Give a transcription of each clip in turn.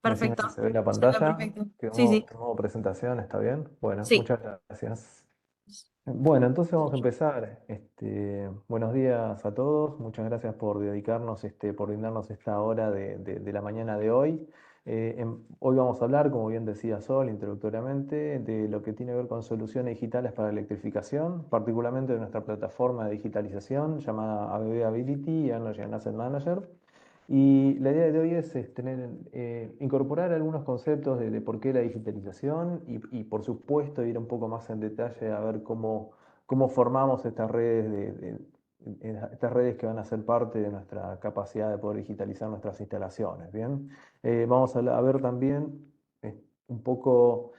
Decime Perfecto. si se ve la Se ve pantalla. perfecto. Quedó Sí, sí. modo presentación, ¿está bien? Bueno, Sí. muchas gracias. Bueno, entonces vamos a empezar. Buenos días a todos. Muchas gracias por dedicarnos, por brindarnos esta hora de la mañana de hoy. Hoy vamos a hablar, como bien decía Sol, introductoriamente, de lo que tiene que ver con soluciones digitales para la electrificación, particularmente de nuestra plataforma de digitalización llamada ABB Ability y Energy and Asset Manager. Y la idea de hoy es incorporar algunos conceptos de por qué la digitalización y, por supuesto, ir un poco más en detalle a ver cómo formamos estas redes, estas redes que van a ser parte de nuestra capacidad de poder digitalizar nuestras instalaciones. Bien. Vamos a ver también un poco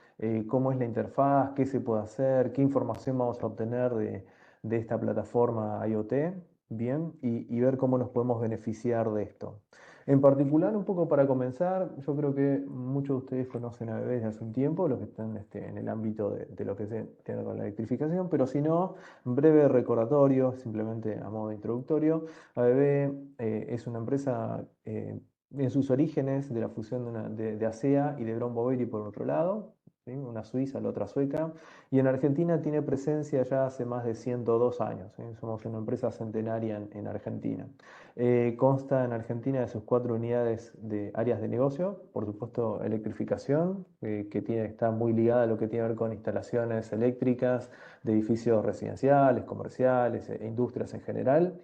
cómo es la interfaz, qué se puede hacer, qué información vamos a obtener de esta plataforma IoT. Bien, y ver cómo nos podemos beneficiar de esto. En particular, un poco para comenzar, yo creo que muchos de ustedes conocen a ABB desde hace un tiempo, los que están en el ámbito de lo que se tiene con la electrificación, pero si no, breve recordatorio, simplemente a modo introductorio. ABB es una empresa en sus orígenes de la fusión de ASEA y de Brown Boveri por otro lado, ¿sí? Una suiza, la otra sueca, y en Argentina tiene presencia ya hace más de 102 años, ¿sí? Somos una empresa centenaria en Argentina. Consta en Argentina de sus 4 unidades de áreas de negocio, por supuesto electrificación, está muy ligada a lo que tiene que ver con instalaciones eléctricas de edificios residenciales, comerciales e industrias en general.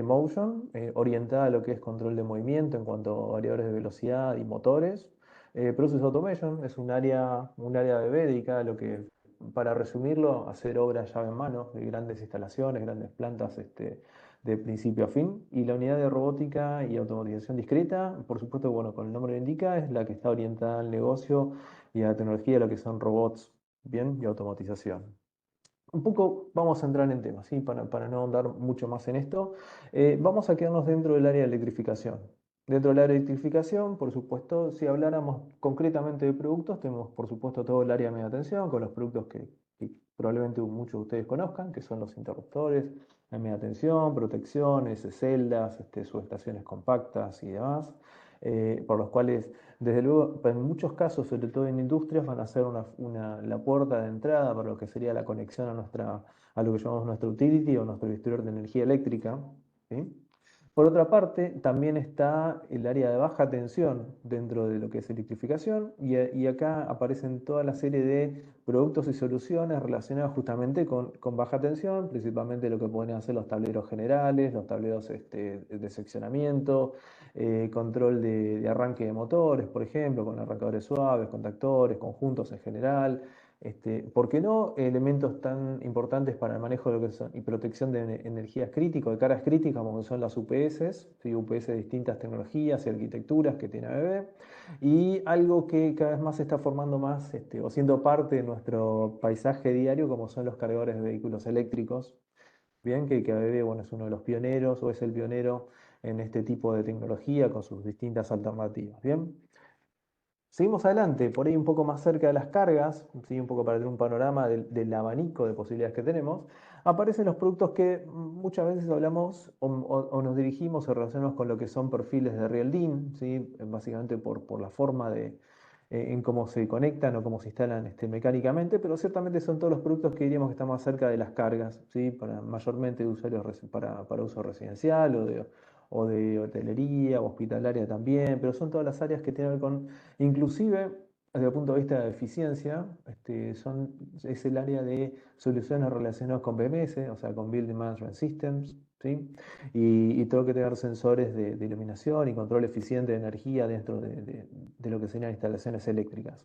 Motion, orientada a lo que es control de movimiento en cuanto a variadores de velocidad y motores. Process Automation es un área de dedicada a lo que, para resumirlo, hacer obra llave en mano de grandes instalaciones, grandes plantas de principio a fin. Y la unidad de robótica y automatización discreta, por supuesto, bueno, con el nombre lo indica, es la que está orientada al negocio y a la tecnología, lo que son robots, bien, y automatización. Un poco vamos a entrar en temas, ¿sí? Para no ahondar mucho más en esto. Vamos a quedarnos dentro del área de electrificación. Dentro del área de electrificación, por supuesto, si habláramos concretamente de productos, tenemos por supuesto todo el área de media tensión, con los productos que probablemente muchos de ustedes conozcan, que son los interruptores de media tensión, protecciones, celdas, subestaciones compactas y demás, por los cuales, desde luego, en muchos casos, sobre todo en industrias, van a ser la puerta de entrada para lo que sería la conexión a lo que llamamos nuestra utility o nuestro distribuidor de energía eléctrica, ¿sí? Por otra parte, también está el área de baja tensión dentro de lo que es electrificación y acá aparecen toda la serie de productos y soluciones relacionadas justamente con baja tensión, principalmente lo que pueden hacer los tableros generales, los tableros de seccionamiento, control de arranque de motores, por ejemplo, con arrancadores suaves, contactores, conjuntos en general. ¿Por qué no elementos tan importantes para el manejo de lo que son y protección de energías críticas, de cargas críticas, como son las UPS, ¿sí? UPS de distintas tecnologías y arquitecturas que tiene ABB? Y algo que cada vez más se está formando más, o siendo parte de nuestro paisaje diario, como son los cargadores de vehículos eléctricos. Bien, que ABB, bueno, es uno de los pioneros o es el pionero en este tipo de tecnología con sus distintas alternativas. Bien. Seguimos adelante, por ahí un poco más cerca de las cargas, ¿sí? Un poco para tener un panorama del abanico de posibilidades que tenemos, aparecen los productos que muchas veces hablamos o nos dirigimos o relacionamos con lo que son perfiles de Real DIN, ¿sí? Básicamente por la forma en cómo se conectan o cómo se instalan mecánicamente, pero ciertamente son todos los productos que diríamos que están más cerca de las cargas, ¿sí? Mayormente de usuarios para uso residencial o de hotelería o hospitalaria también, pero son todas las áreas que tienen que ver con. Inclusive, desde el punto de vista de eficiencia, es el área de soluciones relacionadas con BMS, o sea, con Building Management Systems, ¿sí? Y todo lo que tenga sensores de iluminación y control eficiente de energía dentro de lo que serían instalaciones eléctricas.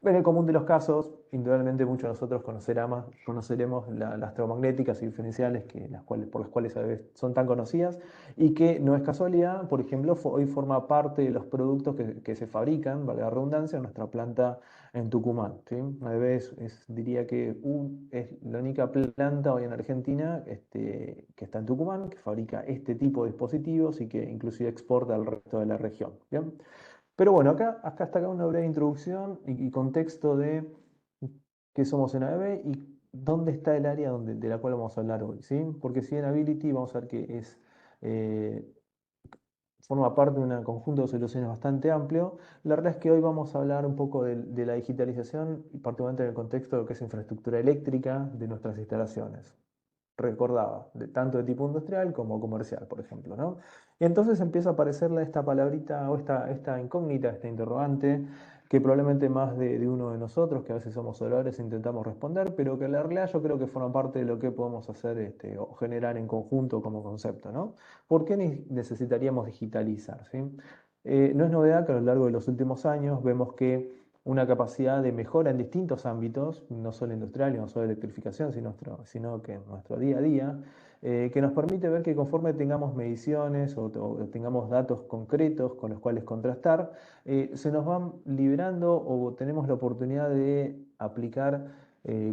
En el común de los casos, indudablemente muchos de nosotros conoceremos las electromagnéticas y diferenciales por las cuales a veces son tan conocidas y que no es casualidad, por ejemplo, hoy forma parte de los productos que se fabrican, valga la redundancia, en nuestra planta en Tucumán, ¿sí? A veces diría que es la única planta hoy en Argentina que está en Tucumán, que fabrica este tipo de dispositivos y que inclusive exporta al resto de la región. ¿Bien? Pero bueno, acá está acá una breve introducción y contexto de qué somos en ABB y dónde está el área de la cual vamos a hablar hoy, ¿sí? Porque si en Ability vamos a ver que es, eh, forma parte de un conjunto de soluciones bastante amplio. La verdad es que hoy vamos a hablar un poco de la digitalización, y particularmente en el contexto de lo que es infraestructura eléctrica de nuestras instalaciones. Recordaba, tanto de tipo industrial como comercial, por ejemplo, ¿no? Y entonces empieza a aparecerle esta palabrita o esta incógnita, esta interrogante, que probablemente más de uno de nosotros, que a veces somos oradores, intentamos responder, pero que en la realidad yo creo que forma parte de lo que podemos hacer o generar en conjunto como concepto, ¿no? ¿Por qué necesitaríamos digitalizar? ¿Sí? No es novedad que a lo largo de los últimos años vemos que una capacidad de mejora en distintos ámbitos, no solo industrial y no solo electrificación, sino que en nuestro día a día, que nos permite ver que conforme tengamos mediciones o tengamos datos concretos con los cuales contrastar, se nos van liberando o tenemos la oportunidad de aplicar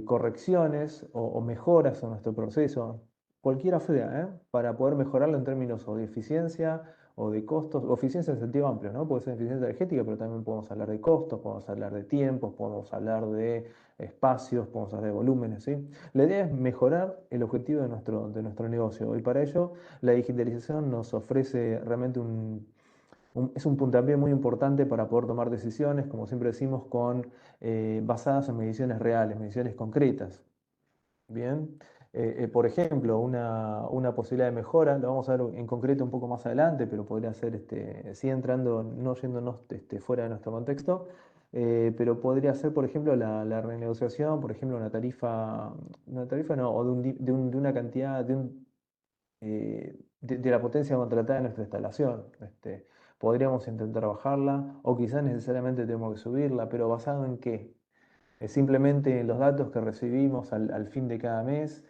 correcciones o mejoras en nuestro proceso, cualquiera sea, para poder mejorarlo en términos o de eficiencia o de costos, o eficiencia en sentido amplio, ¿no? Puede ser eficiencia energética, pero también podemos hablar de costos, podemos hablar de tiempos, podemos hablar de espacios, podemos hablar de volúmenes, ¿sí? La idea es mejorar el objetivo de nuestro negocio y para ello la digitalización nos ofrece realmente es un puntapié muy importante para poder tomar decisiones, como siempre decimos, basadas en mediciones reales, mediciones concretas. Bien, por ejemplo, una posibilidad de mejora, lo vamos a ver en concreto un poco más adelante, pero podría ser, sí entrando, no yéndonos fuera de nuestro contexto, pero podría ser, por ejemplo, la renegociación, por ejemplo, una tarifa no, o de una cantidad, de la potencia contratada en nuestra instalación. Podríamos intentar bajarla, o quizás necesariamente tenemos que subirla, pero ¿basado en qué? Simplemente en los datos que recibimos al fin de cada mes,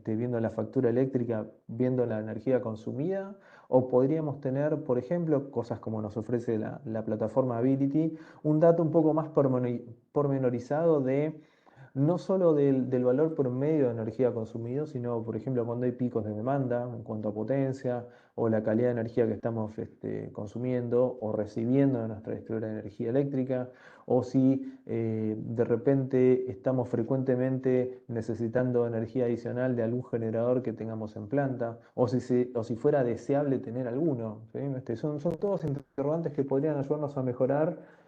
viendo la factura eléctrica, viendo la energía consumida, o podríamos tener, por ejemplo, cosas como nos ofrece la plataforma Ability, un dato un poco más pormenorizado de no solo del valor promedio de energía consumido, sino, por ejemplo, cuando hay picos de demanda en cuanto a potencia o la calidad de energía que estamos consumiendo o recibiendo de nuestra distribuidora de energía eléctrica, o si de repente estamos frecuentemente necesitando energía adicional de algún generador que tengamos en planta, o si fuera deseable tener alguno. ¿Sí? Son todos interrogantes que podrían ayudarnos a mejorar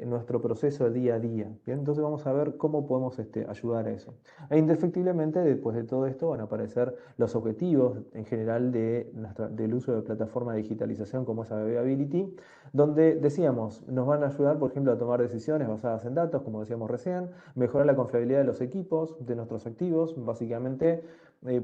nuestro proceso día a día. ¿Bien? Entonces vamos a ver cómo podemos ayudar a eso. E indefectiblemente, después de todo esto, van a aparecer los objetivos en general del uso de plataforma de digitalización como es Ability, donde decíamos, nos van a ayudar, por ejemplo, a tomar decisiones basadas en datos, como decíamos recién, mejorar la confiabilidad de los equipos, de nuestros activos, básicamente.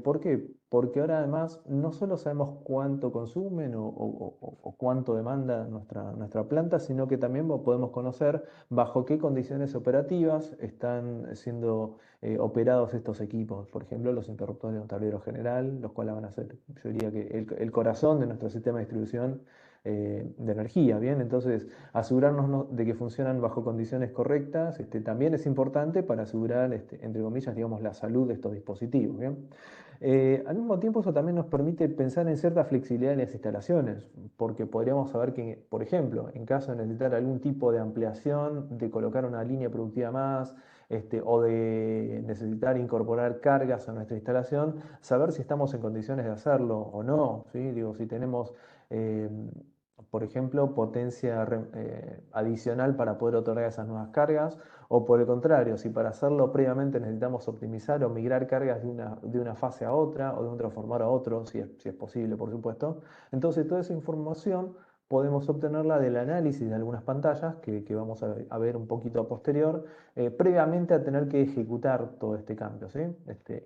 ¿Por qué? Porque ahora además no solo sabemos cuánto consumen o cuánto demanda nuestra planta, sino que también podemos conocer bajo qué condiciones operativas están siendo operados estos equipos. Por ejemplo, los interruptores de un tablero general, los cuales van a ser, yo diría que el corazón de nuestro sistema de distribución de energía, ¿bien? Entonces, asegurarnos de que funcionan bajo condiciones correctas, también es importante para asegurar, entre comillas, digamos, la salud de estos dispositivos, ¿bien? Al mismo tiempo, eso también nos permite pensar en cierta flexibilidad en las instalaciones, porque podríamos saber que, por ejemplo, en caso de necesitar algún tipo de ampliación, de colocar una línea productiva más, o de necesitar incorporar cargas a nuestra instalación, saber si estamos en condiciones de hacerlo o no, ¿sí? Digo, si tenemos, eh, por ejemplo, potencia adicional para poder otorgar esas nuevas cargas, o por el contrario, si para hacerlo previamente necesitamos optimizar o migrar cargas de una fase a otra o de un transformador a otro, si es posible, por supuesto. Entonces, toda esa información podemos obtenerla del análisis de algunas pantallas que vamos a ver un poquito a posterior, previamente a tener que ejecutar todo este cambio, ¿sí?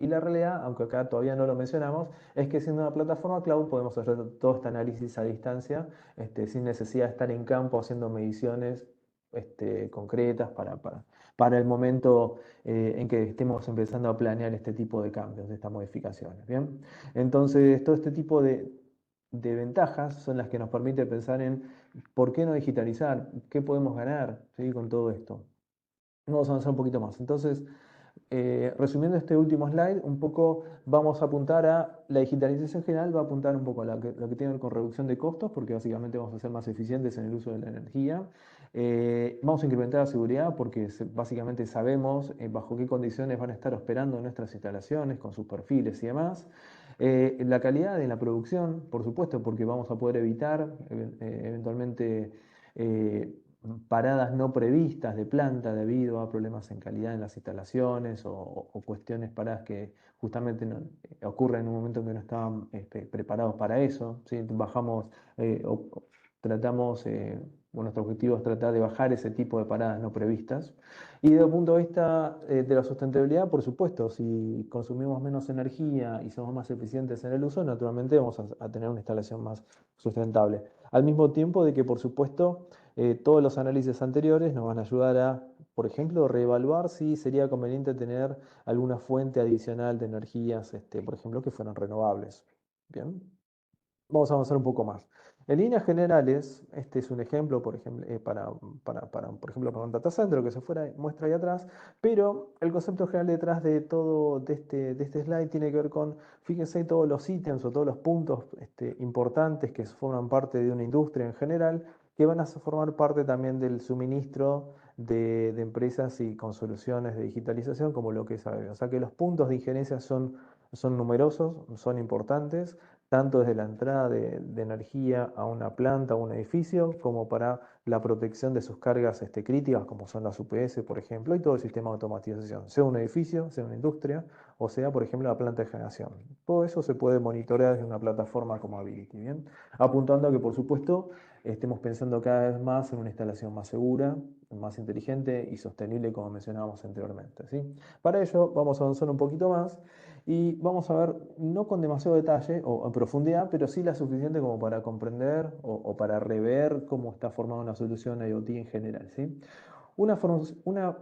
Y la realidad, aunque acá todavía no lo mencionamos, es que siendo una plataforma cloud podemos hacer todo este análisis a distancia, sin necesidad de estar en campo haciendo mediciones concretas para el momento en que estemos empezando a planear este tipo de cambios, de estas modificaciones. ¿Bien? Entonces, todo este tipo de ventajas son las que nos permite pensar en por qué no digitalizar, qué podemos ganar, ¿sí? Con todo esto. Vamos a avanzar un poquito más. Entonces, resumiendo este último slide, un poco vamos a apuntar a la digitalización general, va a apuntar un poco a lo que tiene que ver con reducción de costos, porque básicamente vamos a ser más eficientes en el uso de la energía. Vamos a incrementar la seguridad porque básicamente sabemos bajo qué condiciones van a estar operando nuestras instalaciones, con sus perfiles y demás. La calidad de la producción, por supuesto, porque vamos a poder evitar eventualmente eh, paradas no previstas de planta debido a problemas en calidad en las instalaciones o cuestiones paradas que justamente ocurren en un momento en que no estaban preparados para eso, ¿sí? Bajamos, tratamos, bueno, nuestro objetivo es tratar de bajar ese tipo de paradas no previstas. Y desde el punto de vista de la sustentabilidad, por supuesto, si consumimos menos energía y somos más eficientes en el uso, naturalmente vamos a tener una instalación más sustentable. Al mismo tiempo de que, por supuesto, todos los análisis anteriores nos van a ayudar a, por ejemplo, reevaluar si sería conveniente tener alguna fuente adicional de energías, por ejemplo, que fueran renovables. Bien. Vamos a avanzar un poco más. En líneas generales, este es un ejemplo, por ejemplo, por ejemplo, para un data center, lo que se fuera, muestra ahí atrás, pero el concepto general detrás de todo de este slide tiene que ver con, fíjense, todos los ítems o todos los puntos importantes que forman parte de una industria en general, que van a formar parte también del suministro de empresas y con soluciones de digitalización, como lo que es ABB. O sea que los puntos de injerencia son numerosos, son importantes tanto desde la entrada de energía a una planta o un edificio, como para la protección de sus cargas críticas, como son las UPS, por ejemplo, y todo el sistema de automatización, sea un edificio, sea una industria, o sea, por ejemplo, la planta de generación. Todo eso se puede monitorear desde una plataforma como Ability, ¿bien? Apuntando a que, por supuesto, estemos pensando cada vez más en una instalación más segura, más inteligente y sostenible, como mencionábamos anteriormente, ¿sí? Para ello, vamos a avanzar un poquito más y vamos a ver, no con demasiado detalle o en profundidad, pero sí la suficiente como para comprender o para rever cómo está formada una solución IoT en general, ¿sí? Una, una,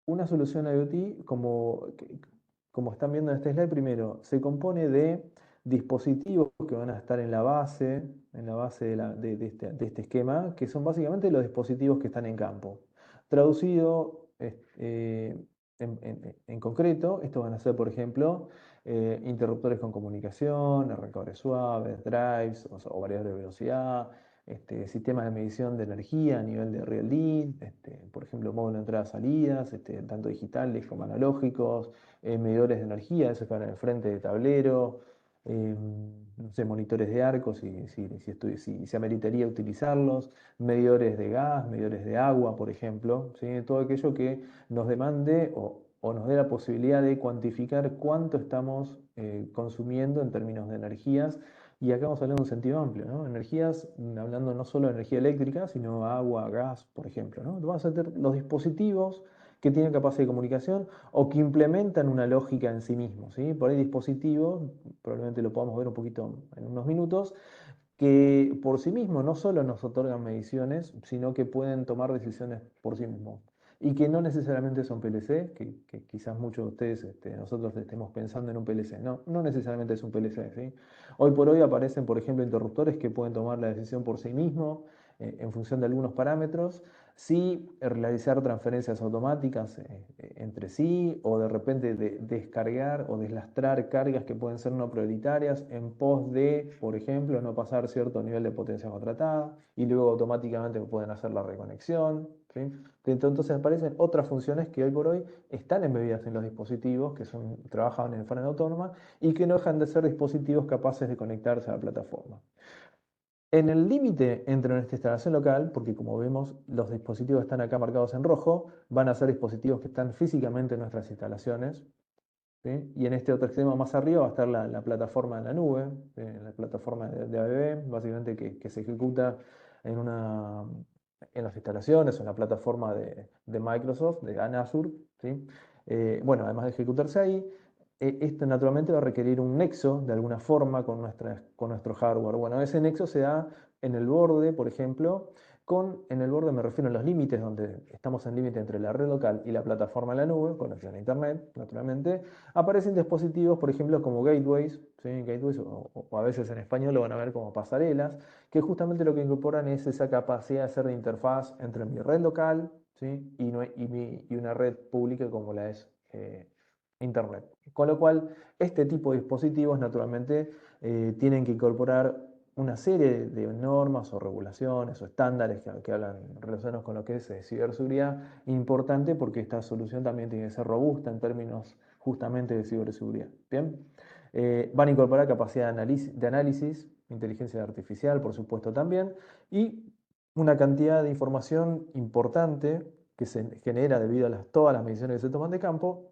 una solución IoT, como están viendo en este slide, primero, se compone de dispositivos que van a estar en la base de este esquema, que son básicamente los dispositivos que están en campo. Traducido en concreto, estos van a ser, por ejemplo, interruptores con comunicación, arrancadores suaves, drives o variables de velocidad, sistemas de medición de energía a nivel de real time, por ejemplo, módulo de entradas-salidas, tanto digitales como analógicos, medidores de energía, esos que van en el frente de tablero, no sé, monitores de arco, si se ameritaría utilizarlos, medidores de gas, medidores de agua, por ejemplo, ¿sí? Todo aquello que nos demande o nos dé la posibilidad de cuantificar cuánto estamos consumiendo en términos de energías. Y acá vamos a hablar en un sentido amplio, ¿no? Energías, hablando no solo de energía eléctrica, sino agua, gas, por ejemplo, ¿no? Vamos a tener los dispositivos que tienen capacidad de comunicación o que implementan una lógica en sí mismos, ¿sí? Por ahí dispositivos, probablemente lo podamos ver un poquito en unos minutos, que por sí mismos no solo nos otorgan mediciones, sino que pueden tomar decisiones por sí mismos. Y que no necesariamente son PLC, que quizás muchos de ustedes, nosotros estemos pensando en un PLC. No, no necesariamente es un PLC, ¿sí? Hoy por hoy aparecen, por ejemplo, interruptores que pueden tomar la decisión por sí mismos en función de algunos parámetros, sí realizar transferencias automáticas entre sí o de repente descargar o deslastrar cargas que pueden ser no prioritarias en pos de, por ejemplo, no pasar cierto nivel de potencia contratada y luego automáticamente pueden hacer la reconexión, ¿sí? Entonces aparecen otras funciones que hoy por hoy están embebidas en los dispositivos que trabajan en forma autónoma y que no dejan de ser dispositivos capaces de conectarse a la plataforma. En el límite entre nuestra instalación local, porque como vemos los dispositivos están acá marcados en rojo, van a ser dispositivos que están físicamente en nuestras instalaciones, ¿sí? Y en este otro extremo más arriba va a estar la plataforma en la nube, la plataforma de ABB, básicamente que se ejecuta en las instalaciones, en la plataforma de Microsoft, de Azure, ¿sí? Bueno, además de ejecutarse ahí, esto naturalmente va a requerir un nexo de alguna forma con nuestro hardware. Bueno, ese nexo se da en el borde, por ejemplo, en el borde me refiero a los límites, donde estamos en límite entre la red local y la plataforma en la nube, conexión a internet, naturalmente. Aparecen dispositivos, por ejemplo, como gateways, ¿sí? Gateways o a veces en español lo van a ver como pasarelas, que justamente lo que incorporan es esa capacidad de hacer de interfaz entre mi red local, ¿sí? y una red pública como la es internet. Con lo cual, este tipo de dispositivos naturalmente tienen que incorporar una serie de normas o regulaciones o estándares que hablan relacionados con lo que es ciberseguridad, importante porque esta solución también tiene que ser robusta en términos justamente de ciberseguridad. Bien, Van a incorporar capacidad de análisis, inteligencia artificial, por supuesto también, y una cantidad de información importante que se genera debido a todas las mediciones que se toman de campo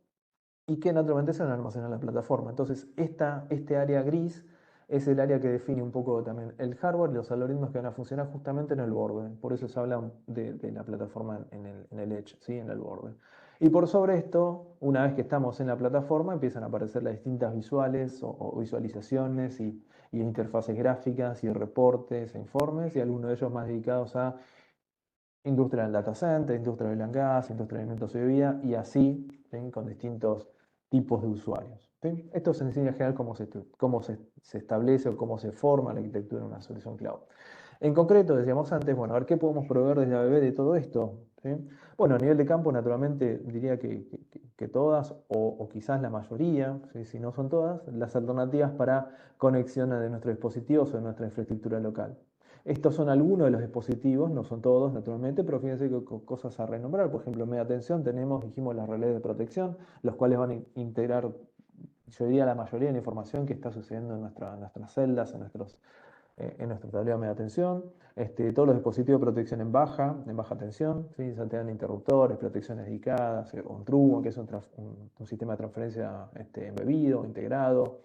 y que naturalmente se van a almacenar en la plataforma. Entonces, este área gris es el área que define un poco también el hardware y los algoritmos que van a funcionar justamente en el borde. Por eso se habla de la plataforma en el edge, ¿sí? En el borde. Y por sobre esto, una vez que estamos en la plataforma, empiezan a aparecer las distintas visuales o visualizaciones y interfaces gráficas y reportes e informes, y algunos de ellos más dedicados a industria del data center, industria del oil and gas, industria de alimentos y bebida, y así, ¿sí? Con distintos tipos de usuarios. ¿Sí? Esto es en línea general cómo se establece o cómo se forma la arquitectura en una solución cloud. En concreto, decíamos antes, bueno, a ver qué podemos proveer desde ABB de todo esto. ¿Sí? Bueno, a nivel de campo, naturalmente, diría que todas, o quizás la mayoría, ¿sí? Si no son todas, las alternativas para conexión de nuestros dispositivos o de nuestra infraestructura local. Estos son algunos de los dispositivos, no son todos naturalmente, pero fíjense que cosas a renombrar. Por ejemplo, en media tensión tenemos, dijimos, las relés de protección, los cuales van a integrar, yo diría, la mayoría de la información que está sucediendo en nuestras celdas, en nuestro tablero de media tensión. Todos los dispositivos de protección en baja tensión, ¿sí? Ya tengan interruptores, protecciones dedicadas, un trubo, que es un sistema de transferencia embebido, integrado.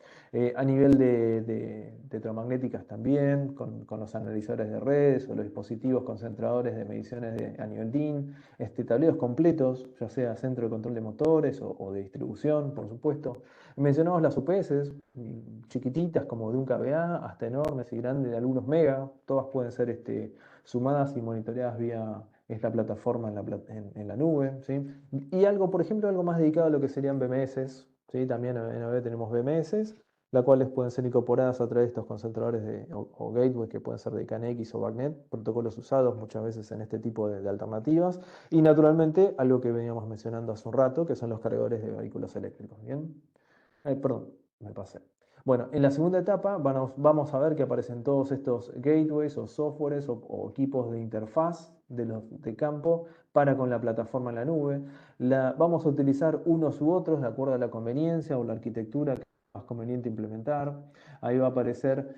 A nivel de electromagnéticas también, con los analizadores de redes o los dispositivos concentradores de mediciones a nivel DIN, tableros completos, ya sea centro de control de motores o de distribución, por supuesto. Mencionamos las UPS, chiquititas como de un kVA hasta enormes y grandes de algunos mega, todas pueden ser sumadas y monitoreadas vía esta plataforma en la nube, ¿sí? Y algo, por ejemplo, algo más dedicado a lo que serían BMS, ¿sí? También en AWS tenemos BMS, las cuales pueden ser incorporadas a través de estos concentradores o gateways que pueden ser de KNX o BACnet, protocolos usados muchas veces en este tipo de alternativas, y naturalmente algo que veníamos mencionando hace un rato, que son los cargadores de vehículos eléctricos, ¿bien? Perdón, me pasé. Bueno, en la segunda etapa vamos a ver que aparecen todos estos gateways o softwares o equipos de interfaz de campo para con la plataforma en la nube. Vamos a utilizar unos u otros de acuerdo a la conveniencia o la arquitectura que es más conveniente implementar. Ahí va a aparecer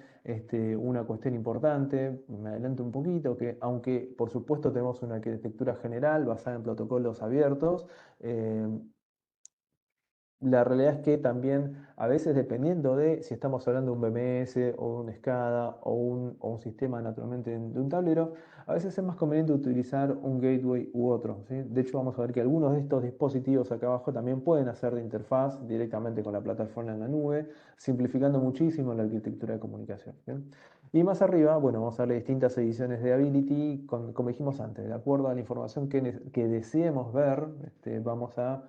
una cuestión importante, me adelanto un poquito, que aunque por supuesto tenemos una arquitectura general basada en protocolos abiertos, la realidad es que también a veces dependiendo de si estamos hablando de un BMS o un SCADA o un sistema naturalmente de un tablero, a veces es más conveniente utilizar un gateway u otro, ¿sí? De hecho vamos a ver que algunos de estos dispositivos acá abajo también pueden hacer de interfaz directamente con la plataforma en la nube, simplificando muchísimo la arquitectura de comunicación, ¿bien? Y más arriba, bueno, vamos a ver distintas ediciones de Ability, como dijimos antes, de acuerdo a la información que deseemos ver, vamos a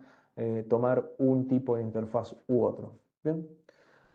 tomar un tipo de interfaz u otro. Bien,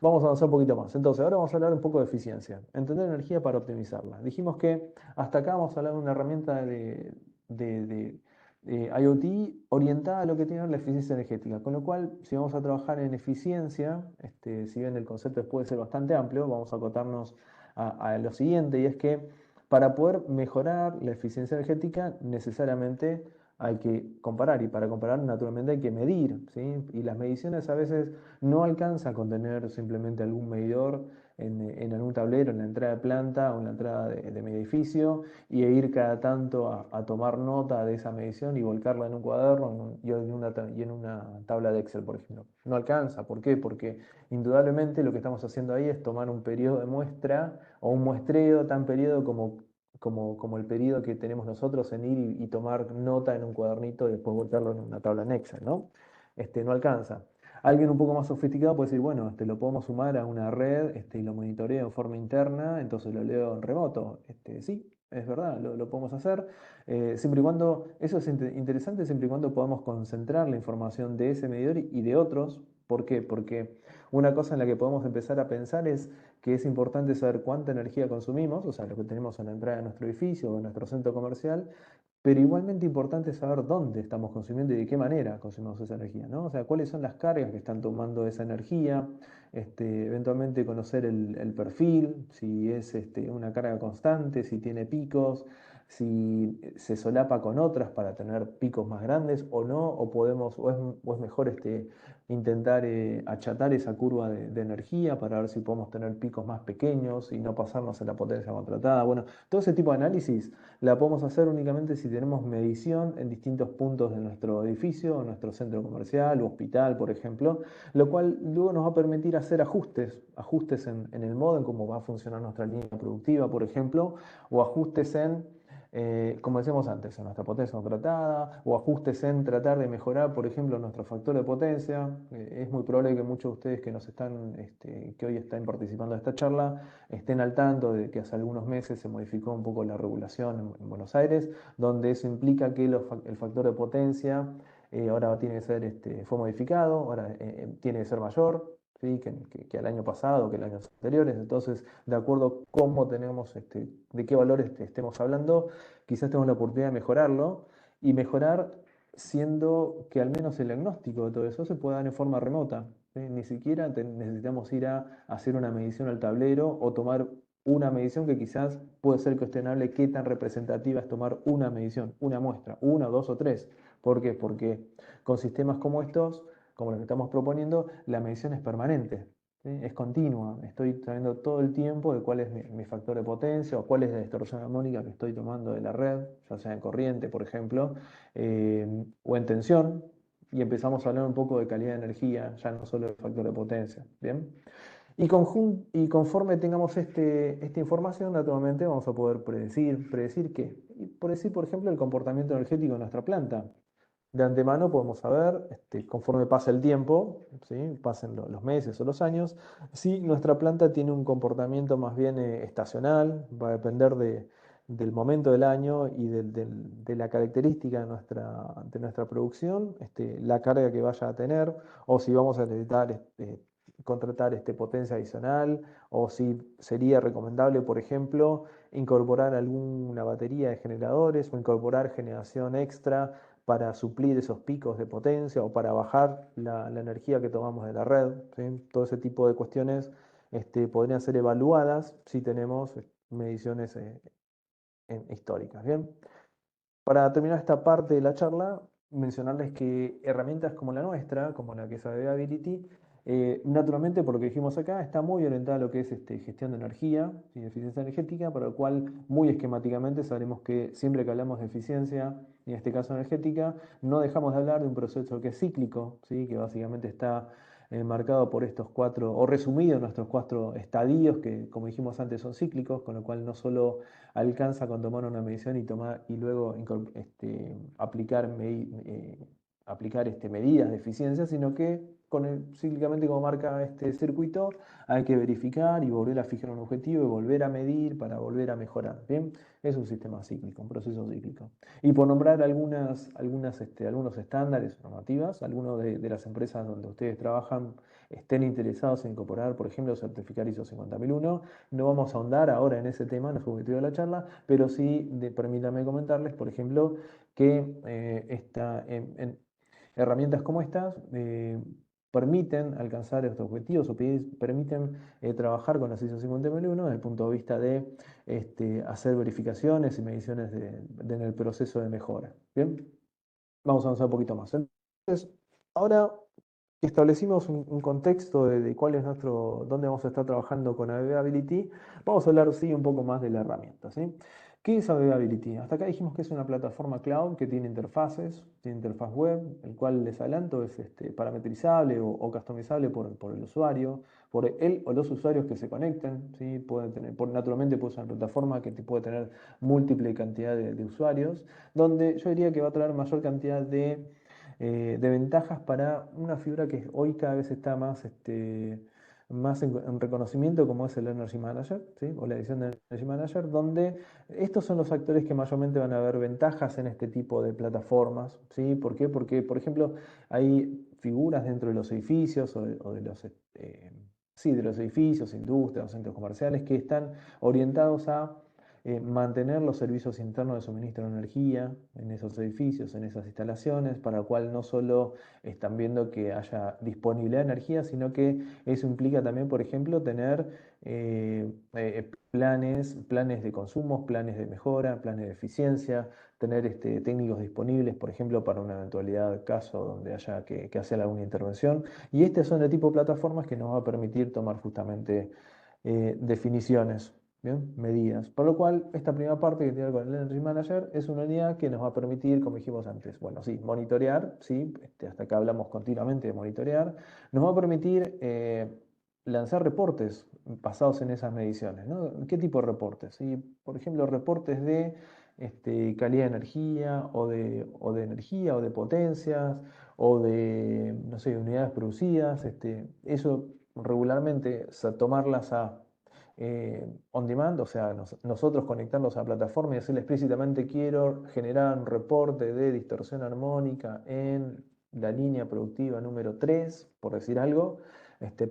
vamos a avanzar un poquito más. Entonces, ahora vamos a hablar un poco de eficiencia. Entender energía para optimizarla. Dijimos que hasta acá vamos a hablar de una herramienta de IoT orientada a lo que tiene que ver la eficiencia energética. Con lo cual, si vamos a trabajar en eficiencia, si bien el concepto puede ser bastante amplio, vamos a acotarnos a lo siguiente, y es que para poder mejorar la eficiencia energética, necesariamente hay que comparar, y para comparar naturalmente hay que medir, ¿sí? Y las mediciones a veces no alcanza con tener simplemente algún medidor en algún tablero, en la entrada de planta o en la entrada de mi edificio, y ir cada tanto a tomar nota de esa medición y volcarla en un cuaderno y en una tabla de Excel, por ejemplo. No alcanza, ¿por qué? Porque indudablemente lo que estamos haciendo ahí es tomar un periodo de muestra o un muestreo tan periodo como el periodo que tenemos nosotros en ir y tomar nota en un cuadernito y después volcarlo en una tabla en Excel, ¿no? No alcanza. Alguien un poco más sofisticado puede decir, bueno, lo podemos sumar a una red, y lo monitoreo en forma interna, entonces lo leo en remoto. Sí, es verdad, lo podemos hacer, siempre y cuando, eso es interesante, siempre y cuando podamos concentrar la información de ese medidor y de otros. ¿Por qué? Porque una cosa en la que podemos empezar a pensar es que es importante saber cuánta energía consumimos, o sea, lo que tenemos en la entrada de nuestro edificio o en nuestro centro comercial, pero igualmente importante saber dónde estamos consumiendo y de qué manera consumimos esa energía, ¿no? O sea, cuáles son las cargas que están tomando esa energía, eventualmente conocer el perfil, si es una carga constante, si tiene picos, si se solapa con otras para tener picos más grandes o no, o es mejor intentar achatar esa curva de energía para ver si podemos tener picos más pequeños y no pasarnos en la potencia contratada. Bueno, todo ese tipo de análisis la podemos hacer únicamente si tenemos medición en distintos puntos de nuestro edificio, nuestro centro comercial o hospital, por ejemplo, lo cual luego nos va a permitir hacer ajustes en el modo en cómo va a funcionar nuestra línea productiva, por ejemplo, o ajustes como decíamos antes, en nuestra potencia contratada, o ajustes en tratar de mejorar, por ejemplo, nuestro factor de potencia. Es muy probable que muchos de ustedes que hoy están participando de esta charla, estén al tanto de que hace algunos meses se modificó un poco la regulación en Buenos Aires, donde eso implica que el factor de potencia ahora fue modificado, ahora tiene que ser mayor. ¿Sí? Que el año pasado, que el año anteriores. Entonces, de acuerdo a cómo tenemos, de qué valores estemos hablando, quizás tenemos la oportunidad de mejorarlo y mejorar siendo que al menos el diagnóstico de todo eso se pueda dar en forma remota. ¿Sí? Ni siquiera necesitamos ir a hacer una medición al tablero o tomar una medición que quizás puede ser cuestionable qué tan representativa es tomar una medición, una muestra, una, dos o tres. ¿Por qué? Porque con sistemas como estos, como los que estamos proponiendo, la medición es permanente. ¿Sí? Es continua, estoy sabiendo todo el tiempo de cuál es mi factor de potencia o cuál es la distorsión armónica que estoy tomando de la red, ya sea en corriente, por ejemplo, o en tensión, y empezamos a hablar un poco de calidad de energía, ya no solo de factor de potencia. ¿Bien? Y conforme tengamos esta información, naturalmente vamos a poder predecir qué. Y predecir, por ejemplo, el comportamiento energético de nuestra planta. De antemano podemos saber, conforme pasa el tiempo, ¿sí? Pasen los meses o los años, si nuestra planta tiene un comportamiento más bien estacional, va a depender del momento del año y de la característica de nuestra producción, la carga que vaya a tener, o si vamos a necesitar contratar potencia adicional, o si sería recomendable, por ejemplo, incorporar alguna batería de generadores o incorporar generación extra para suplir esos picos de potencia o para bajar la energía que tomamos de la red. ¿Sí? Todo ese tipo de cuestiones podrían ser evaluadas si tenemos mediciones históricas. ¿Bien? Para terminar esta parte de la charla, mencionarles que herramientas como la nuestra, como la que es Availability, naturalmente, por lo que dijimos acá, está muy orientada a lo que es gestión de energía y eficiencia energética, para lo cual muy esquemáticamente sabremos que siempre que hablamos de eficiencia, y en este caso energética, no dejamos de hablar de un proceso que es cíclico, ¿sí? Que básicamente está marcado por estos cuatro, o resumido en nuestros cuatro estadios, que como dijimos antes son cíclicos, con lo cual no solo alcanza con tomar una medición y luego aplicar medidas de eficiencia, sino que cíclicamente como marca este circuito, hay que verificar y volver a fijar un objetivo y volver a medir para volver a mejorar. ¿Bien? Es un sistema cíclico, un proceso cíclico. Y por nombrar algunos estándares normativas, algunos de las empresas donde ustedes trabajan estén interesados en incorporar, por ejemplo, certificar ISO 50001, no vamos a ahondar ahora en ese tema, en el objetivo de la charla, pero sí permítanme comentarles, por ejemplo, que herramientas como estas permiten alcanzar estos objetivos o permiten trabajar con la ISO 50001 desde el punto de vista de hacer verificaciones y mediciones en el proceso de mejora. Bien, vamos a avanzar un poquito más. Entonces, ahora que establecimos un contexto de cuál es dónde vamos a estar trabajando con Availability, vamos a hablar sí un poco más de la herramienta, ¿sí? ¿Qué es Availability? Hasta acá dijimos que es una plataforma cloud que tiene interfaces, tiene interfaz web, el cual les adelanto es parametrizable o customizable por el usuario, por él o los usuarios que se conecten, ¿sí? Naturalmente puede ser una plataforma que puede tener múltiple cantidad de usuarios, donde yo diría que va a traer mayor cantidad de ventajas para una figura que hoy cada vez está más en reconocimiento, como es el Energy Manager, ¿sí? O la edición de Energy Manager, donde estos son los actores que mayormente van a ver ventajas en este tipo de plataformas, ¿sí? ¿Por qué? Porque, por ejemplo, hay figuras dentro de los edificios sí, de los edificios, industrias, centros comerciales que están orientados a mantener los servicios internos de suministro de energía en esos edificios, en esas instalaciones, para lo cual no solo están viendo que haya disponibilidad de energía, sino que eso implica también, por ejemplo, tener planes de consumos, planes de mejora, planes de eficiencia, tener técnicos disponibles, por ejemplo, para una eventualidad de caso donde haya que hacer alguna intervención. Y este son el tipo de plataformas que nos va a permitir tomar justamente definiciones, ¿bien? Medidas. Por lo cual, esta primera parte que tiene que ver con el Energy Manager es una unidad que nos va a permitir, como dijimos antes, bueno, sí, monitorear, sí, hasta acá hablamos continuamente de monitorear, nos va a permitir lanzar reportes basados en esas mediciones, ¿no? ¿Qué tipo de reportes? ¿Sí? Por ejemplo, reportes de calidad de energía o de energía o de potencias o de, no sé, unidades producidas. Eso regularmente, o sea, tomarlas a on demand, o sea, nosotros conectarnos a la plataforma y decirle explícitamente quiero generar un reporte de distorsión armónica en la línea productiva número 3 por decir algo,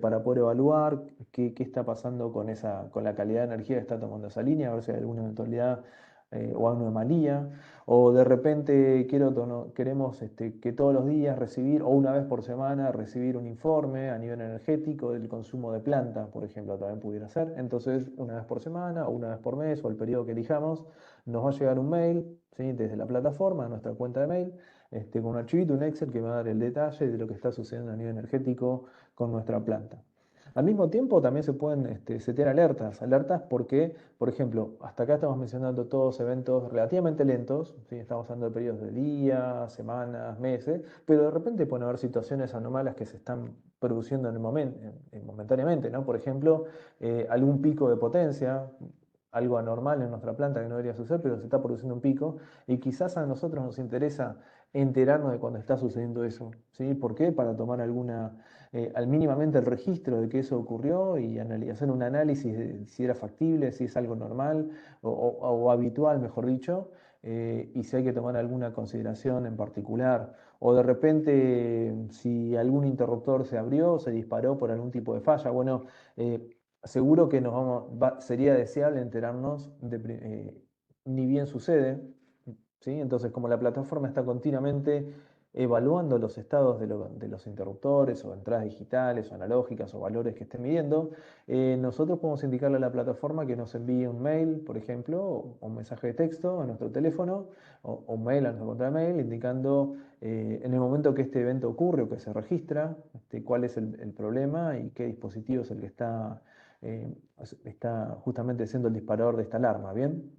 para poder evaluar qué está pasando con la calidad de energía que está tomando esa línea, a ver si hay alguna eventualidad o anomalía, o de repente queremos que todos los días recibir, o una vez por semana, recibir un informe a nivel energético del consumo de planta, por ejemplo, también pudiera ser. Entonces, una vez por semana, o una vez por mes, o el periodo que elijamos, nos va a llegar un mail, ¿sí? Desde la plataforma, a nuestra cuenta de mail, con un archivito, un Excel que me va a dar el detalle de lo que está sucediendo a nivel energético con nuestra planta. Al mismo tiempo también se pueden setear alertas porque, por ejemplo, hasta acá estamos mencionando todos eventos relativamente lentos, ¿sí? Estamos hablando de periodos de días, semanas, meses, pero de repente pueden haber situaciones anómalas que se están produciendo en el momento, momentáneamente, ¿no? Por ejemplo, algún pico de potencia, algo anormal en nuestra planta que no debería suceder, pero se está produciendo un pico y quizás a nosotros nos interesa enterarnos de cuando está sucediendo eso, ¿sí? ¿Por qué? Para tomar al mínimamente el registro de que eso ocurrió y hacer un análisis de si era factible, si es algo normal o habitual, mejor dicho, y si hay que tomar alguna consideración en particular. O de repente, si algún interruptor se abrió, se disparó por algún tipo de falla. Bueno, seguro que sería deseable enterarnos ni bien sucede, ¿sí? Entonces, como la plataforma está continuamente evaluando los estados de los interruptores o entradas digitales o analógicas o valores que estén midiendo, nosotros podemos indicarle a la plataforma que nos envíe un mail, por ejemplo, o un mensaje de texto a nuestro teléfono o un mail a nuestra cuenta de mail indicando en el momento que este evento ocurre o que se registra, cuál es el problema y qué dispositivo es el que eh, está justamente siendo el disparador de esta alarma, ¿bien?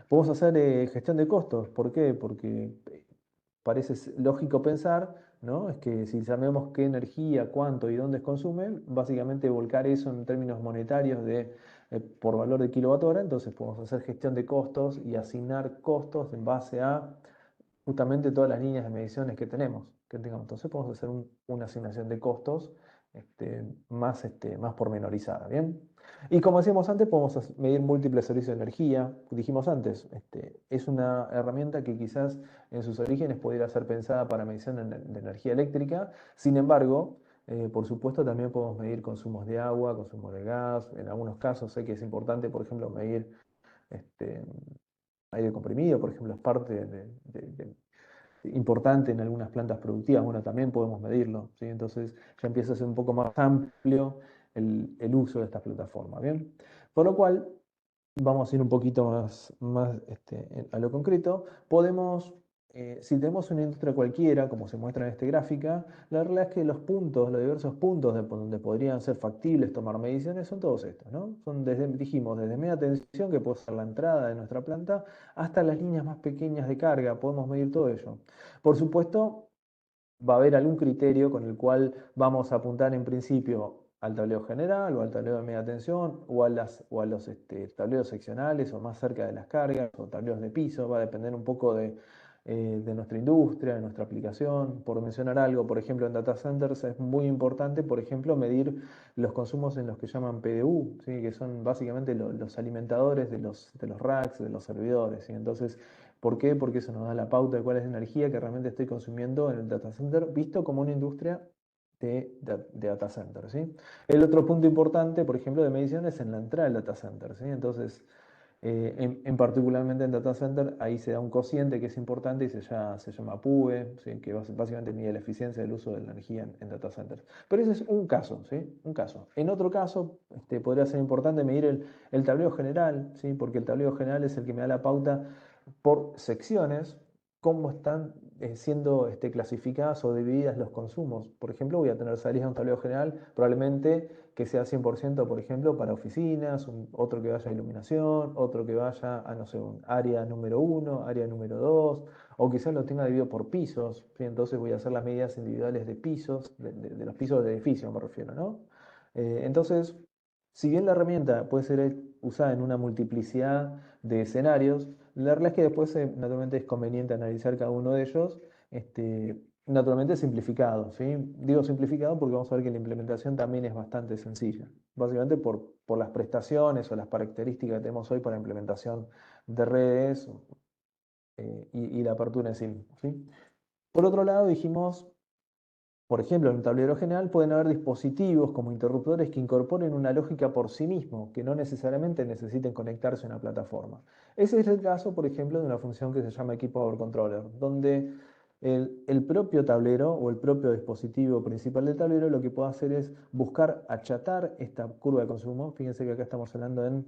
Podemos hacer gestión de costos. ¿Por qué? Porque parece lógico pensar, ¿no? Es que si sabemos qué energía, cuánto y dónde se consume, básicamente volcar eso en términos monetarios por valor de kilowatt hora, entonces podemos hacer gestión de costos y asignar costos en base a justamente todas las líneas de mediciones que tengamos. Entonces podemos hacer una asignación de costos más pormenorizada, ¿bien? Y como decíamos antes, podemos medir múltiples servicios de energía. Dijimos antes, es una herramienta que quizás en sus orígenes pudiera ser pensada para medición de energía eléctrica. Sin embargo, por supuesto, también podemos medir consumos de agua, consumos de gas. En algunos casos sé que es importante, por ejemplo, medir este, aire comprimido, por ejemplo, es parte importante en algunas plantas productivas, bueno, también podemos medirlo, ¿sí? Entonces ya empieza a ser un poco más amplio el uso de estas plataformas, ¿bien? Por lo cual, vamos a ir un poquito más a lo concreto. Si tenemos una industria cualquiera, como se muestra en esta gráfica, la realidad es que los diversos puntos donde podrían ser factibles tomar mediciones son todos estos, ¿no? Son dijimos, desde media tensión, que puede ser la entrada de nuestra planta, hasta las líneas más pequeñas de carga, podemos medir todo ello. Por supuesto, va a haber algún criterio con el cual vamos a apuntar en principio al tablero general o al tablero de media tensión o a los tableros seccionales o más cerca de las cargas o tableros de piso, va a depender un poco de nuestra industria, de nuestra aplicación. Por mencionar algo, por ejemplo, en data centers es muy importante, por ejemplo, medir los consumos en los que llaman PDU, ¿sí? Que son básicamente los alimentadores de los racks, de los servidores, ¿sí? Entonces, ¿por qué? Porque eso nos da la pauta de cuál es la energía que realmente estoy consumiendo en el data center, visto como una industria de data center, ¿sí? El otro punto importante, por ejemplo, de medición es en la entrada del data center, ¿sí? Entonces, Particularmente en data center, ahí se da un cociente que es importante y se llama PUE, ¿sí? Que básicamente mide la eficiencia del uso de la energía en data centers. Pero ese es un caso, ¿sí? Un caso. En otro caso, podría ser importante medir el tablero general, ¿sí? Porque el tablero general es el que me da la pauta por secciones, cómo están siendo clasificadas o divididas los consumos. Por ejemplo, voy a tener salidas de un tablero general, probablemente que sea 100%, por ejemplo, para oficinas, otro que vaya a iluminación, otro que vaya a, no sé, un área número uno, área número 2, o quizás lo tenga dividido por pisos, ¿sí? Entonces voy a hacer las medidas individuales de pisos, de los pisos del edificio me refiero, ¿no? Entonces, si bien la herramienta puede ser usada en una multiplicidad de escenarios, la realidad es que después naturalmente es conveniente analizar cada uno de ellos, naturalmente simplificado, ¿sí? Digo simplificado porque vamos a ver que la implementación también es bastante sencilla, básicamente por las prestaciones o las características que tenemos hoy para implementación de redes y la apertura en sí mismo, ¿sí? Por otro lado, dijimos, por ejemplo, en un tablero general pueden haber dispositivos como interruptores que incorporen una lógica por sí mismo, que no necesariamente necesiten conectarse a una plataforma. Ese es el caso, por ejemplo, de una función que se llama Key Power Controller, donde el propio tablero o el propio dispositivo principal del tablero lo que puede hacer es buscar achatar esta curva de consumo. Fíjense que acá estamos hablando en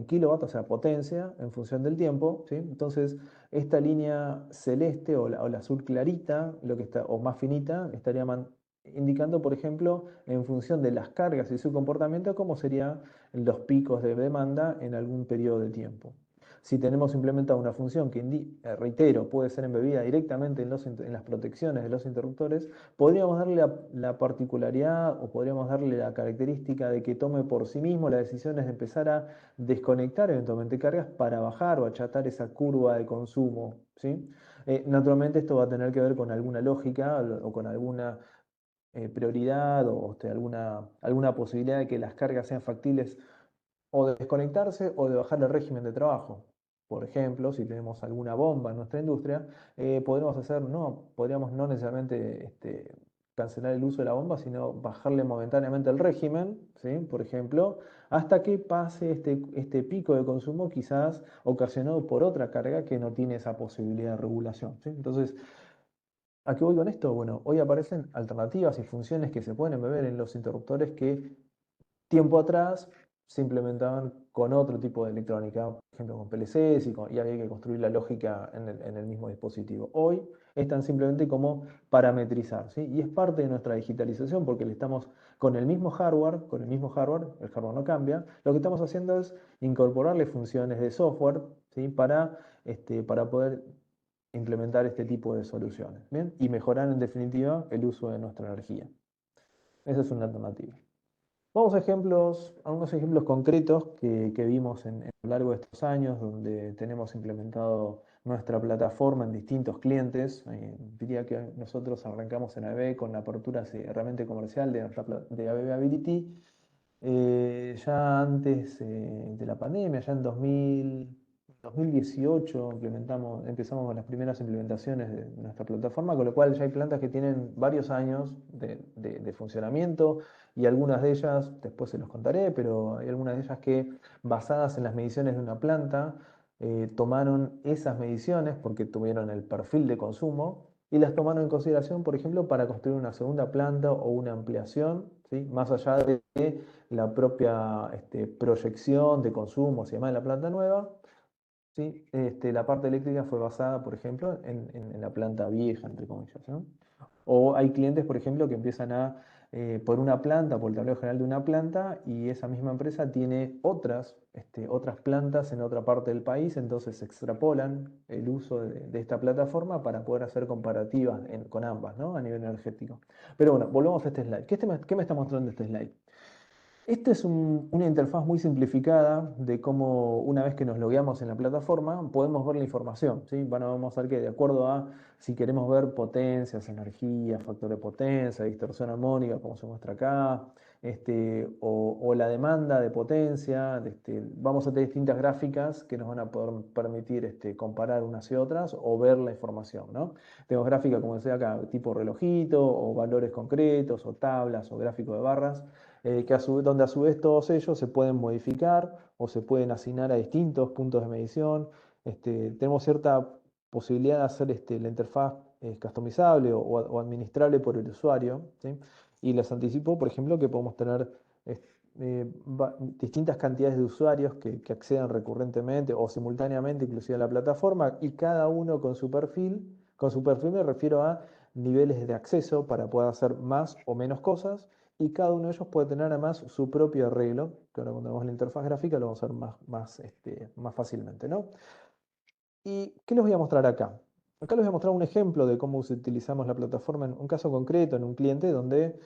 kilovatios, o sea, potencia, en función del tiempo, ¿sí? Entonces, esta línea celeste o la azul clarita, lo que está, o más finita, estaría indicando, por ejemplo, en función de las cargas y su comportamiento, cómo serían los picos de demanda en algún periodo de tiempo. Si tenemos implementada una función que, reitero, puede ser embebida directamente en las protecciones de los interruptores, podríamos darle la particularidad o podríamos darle la característica de que tome por sí mismo las decisiones de empezar a desconectar eventualmente cargas para bajar o achatar esa curva de consumo, ¿sí? Naturalmente esto va a tener que ver con alguna lógica o con alguna prioridad o alguna posibilidad de que las cargas sean factibles o de desconectarse o de bajar el régimen de trabajo. Por ejemplo, si tenemos alguna bomba en nuestra industria, podríamos no necesariamente cancelar el uso de la bomba, sino bajarle momentáneamente el régimen, ¿sí? Por ejemplo, hasta que pase este pico de consumo quizás ocasionado por otra carga que no tiene esa posibilidad de regulación, ¿sí? Entonces, ¿a qué voy con esto? Bueno, hoy aparecen alternativas y funciones que se pueden embeber en los interruptores que tiempo atrás se implementaban con otro tipo de electrónica, por ejemplo con PLCs y había que construir la lógica en el mismo dispositivo. Hoy están simplemente como parametrizar, ¿sí? Y es parte de nuestra digitalización porque le estamos con el mismo hardware, el hardware no cambia, lo que estamos haciendo es incorporarle funciones de software, ¿sí? Para poder implementar este tipo de soluciones, ¿bien? Y mejorar en definitiva el uso de nuestra energía. Esa es una alternativa. Vamos a algunos ejemplos concretos que vimos a lo largo de estos años, donde tenemos implementado nuestra plataforma en distintos clientes. Diría que nosotros arrancamos en ABB con la apertura realmente comercial de ABB Ability, ya antes de la pandemia, ya en 2018 empezamos con las primeras implementaciones de nuestra plataforma, con lo cual ya hay plantas que tienen varios años de funcionamiento y algunas de ellas, después se los contaré, pero hay algunas de ellas que basadas en las mediciones de una planta, tomaron esas mediciones porque tuvieron el perfil de consumo y las tomaron en consideración, por ejemplo, para construir una segunda planta o una ampliación, ¿sí? Más allá de la propia proyección de consumo y demás de la planta nueva, ¿sí? La parte eléctrica fue basada, por ejemplo, en la planta vieja, entre comillas, ¿no? O hay clientes, por ejemplo, que empiezan por una planta, por el tablero general de una planta, y esa misma empresa tiene otras plantas en otra parte del país, entonces extrapolan el uso de esta plataforma para poder hacer comparativas con ambas, ¿no? A nivel energético. Pero bueno, volvamos a este slide. ¿Qué me está mostrando este slide? Esta es una interfaz muy simplificada de cómo una vez que nos logueamos en la plataforma podemos ver la información, ¿sí? Vamos a ver que de acuerdo a si queremos ver potencias, energía, factor de potencia, distorsión armónica, como se muestra acá, o la demanda de potencia. Vamos a tener distintas gráficas que nos van a poder permitir comparar unas y otras o ver la información, ¿no? Tenemos gráficas, como decía acá, tipo relojito, o valores concretos, o tablas, o gráfico de barras, donde a su vez todos ellos se pueden modificar o se pueden asignar a distintos puntos de medición. Tenemos cierta posibilidad de hacer la interfaz customizable o administrable por el usuario, ¿sí? Y les anticipo, por ejemplo, que podemos tener distintas cantidades de usuarios que accedan recurrentemente o simultáneamente inclusive a la plataforma, y cada uno con su perfil. Con su perfil me refiero a niveles de acceso para poder hacer más o menos cosas, y cada uno de ellos puede tener además su propio arreglo, que ahora cuando vemos la interfaz gráfica lo vamos a ver más fácilmente, ¿no? ¿Y qué les voy a mostrar acá? Acá les voy a mostrar un ejemplo de cómo utilizamos la plataforma en un caso concreto, en un cliente donde,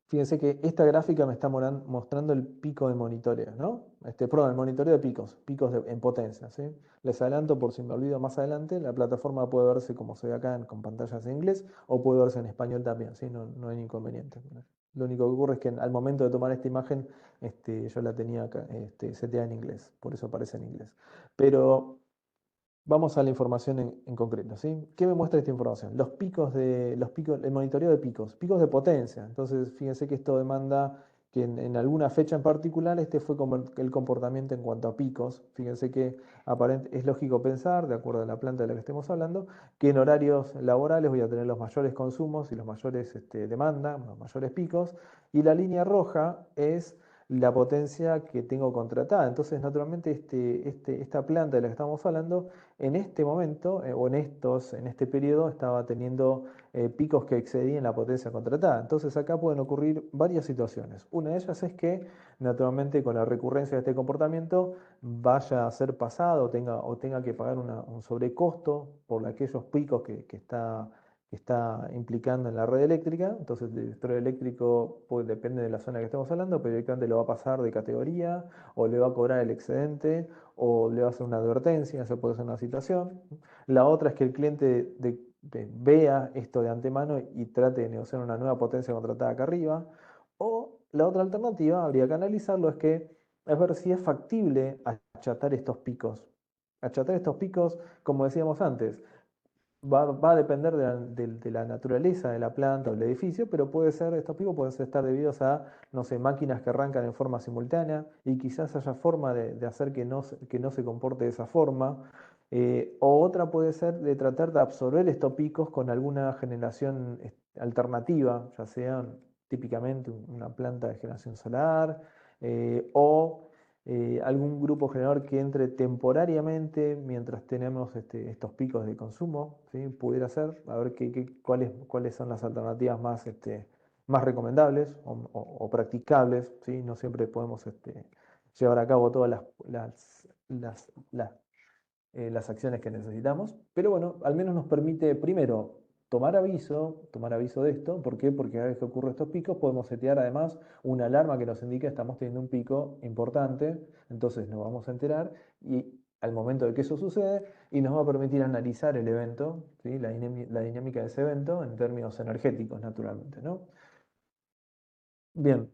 fíjense que esta gráfica me está mostrando el pico de monitoreo, ¿no? Perdón, el monitoreo de picos en potencia, ¿sí? Les adelanto por si me olvido más adelante, la plataforma puede verse como se ve acá con pantallas en inglés, o puede verse en español también, ¿sí? No hay inconveniente. Lo único que ocurre es que al momento de tomar esta imagen, yo la tenía acá, seteada en inglés, por eso aparece en inglés. Pero vamos a la información en concreto, ¿sí? ¿Qué me muestra esta información? El monitoreo de picos de potencia. Entonces, fíjense que esto demanda que en alguna fecha en particular este fue como el comportamiento en cuanto a picos. Fíjense que es lógico pensar, de acuerdo a la planta de la que estemos hablando, que en horarios laborales voy a tener los mayores consumos y los mayores demanda, los mayores picos, y la línea roja es la potencia que tengo contratada. Entonces, naturalmente, esta planta de la que estamos hablando en este momento, en este periodo, estaba teniendo picos que excedían la potencia contratada. Entonces acá pueden ocurrir varias situaciones. Una de ellas es que, naturalmente, con la recurrencia de este comportamiento, vaya a ser pasado o tenga que pagar un sobrecosto por aquellos picos que está implicando en la red eléctrica. Entonces el director eléctrico, pues, depende de la zona que estemos hablando, pero directamente lo va a pasar de categoría, o le va a cobrar el excedente, o le va a hacer una advertencia. Eso puede ser una situación. La otra es que el cliente vea esto de antemano y trate de negociar una nueva potencia contratada acá arriba. O la otra alternativa, habría que analizarlo, es ver si es factible achatar estos picos. Achatar estos picos, como decíamos antes, va a depender de la naturaleza de la planta o el edificio, pero estos picos pueden estar debidos a, no sé, máquinas que arrancan en forma simultánea, y quizás haya forma de hacer que no se comporte de esa forma. O otra puede ser de tratar de absorber estos picos con alguna generación alternativa, ya sea típicamente una planta de generación solar, o algún grupo generador que entre temporariamente mientras tenemos estos picos de consumo, ¿sí? Pudiera ser, a ver cuáles son las alternativas más recomendables o practicables, ¿sí? No siempre podemos llevar a cabo todas las acciones que necesitamos, pero bueno, al menos nos permite primero tomar aviso de esto. ¿Por qué? Porque cada vez que ocurren estos picos podemos setear además una alarma que nos indica que estamos teniendo un pico importante. Entonces nos vamos a enterar y al momento de que eso sucede, y nos va a permitir analizar el evento, ¿sí? La dinámica de ese evento en términos energéticos, naturalmente, ¿no? Bien.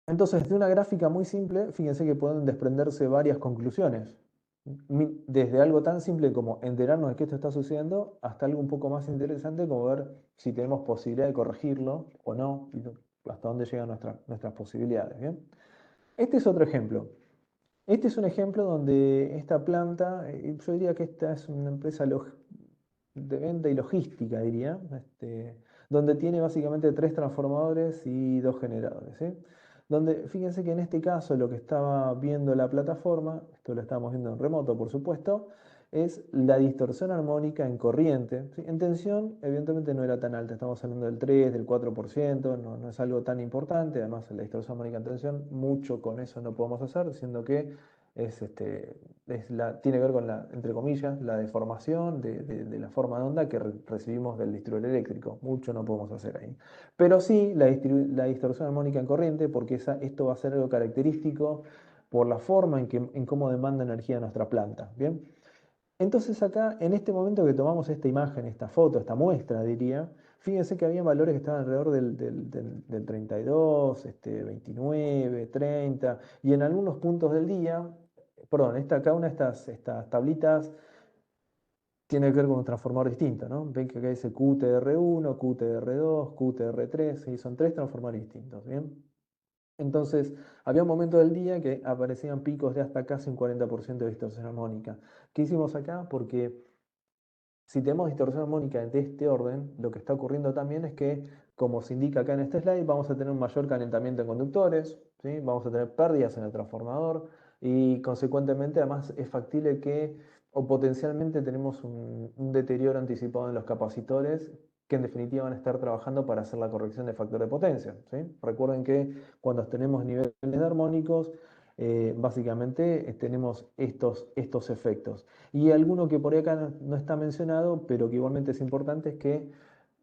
Entonces, de una gráfica muy simple, fíjense que pueden desprenderse varias conclusiones. Desde algo tan simple como enterarnos de que esto está sucediendo, hasta algo un poco más interesante como ver si tenemos posibilidad de corregirlo o no, y hasta dónde llegan nuestras posibilidades. ¿Bien? Este es otro ejemplo. Este es un ejemplo donde esta planta, yo diría que esta es una empresa de venta y logística, diría, donde tiene básicamente 3 transformadores y 2 generadores, ¿sí? Donde, fíjense que en este caso lo que estaba viendo la plataforma, esto lo estamos viendo en remoto por supuesto, es la distorsión armónica en corriente, ¿sí? En tensión evidentemente no era tan alta, estamos hablando del 3, del 4%, no es algo tan importante. Además, la distorsión armónica en tensión, mucho con eso no podemos hacer, siendo que es, tiene que ver con entre comillas, la deformación de la forma de onda que recibimos del distribuidor eléctrico. Mucho no podemos hacer ahí. Pero sí la distorsión armónica en corriente, porque esto va a ser algo característico por la forma en cómo demanda energía nuestra planta. ¿Bien? Entonces acá, en este momento que tomamos esta imagen, esta foto, esta muestra, diría, fíjense que había valores que estaban alrededor del 32, 29, 30, y en algunos puntos del día, perdón, cada una de estas tablitas tiene que ver con un transformador distinto, ¿no? Ven que acá dice QTR1, QTR2, QTR3, y son tres transformadores distintos, ¿bien? Entonces, había un momento del día que aparecían picos de hasta casi un 40% de distorsión armónica. ¿Qué hicimos acá? Porque si tenemos distorsión armónica de este orden, lo que está ocurriendo también es que, como se indica acá en este slide, vamos a tener un mayor calentamiento en conductores, ¿sí? Vamos a tener pérdidas en el transformador y consecuentemente además es factible que, o potencialmente tenemos un deterioro anticipado en los capacitores que en definitiva van a estar trabajando para hacer la corrección de factor de potencia, ¿sí? Recuerden que cuando tenemos niveles de armónicos, básicamente tenemos estos efectos. Y alguno que por ahí acá no está mencionado, pero que igualmente es importante, es que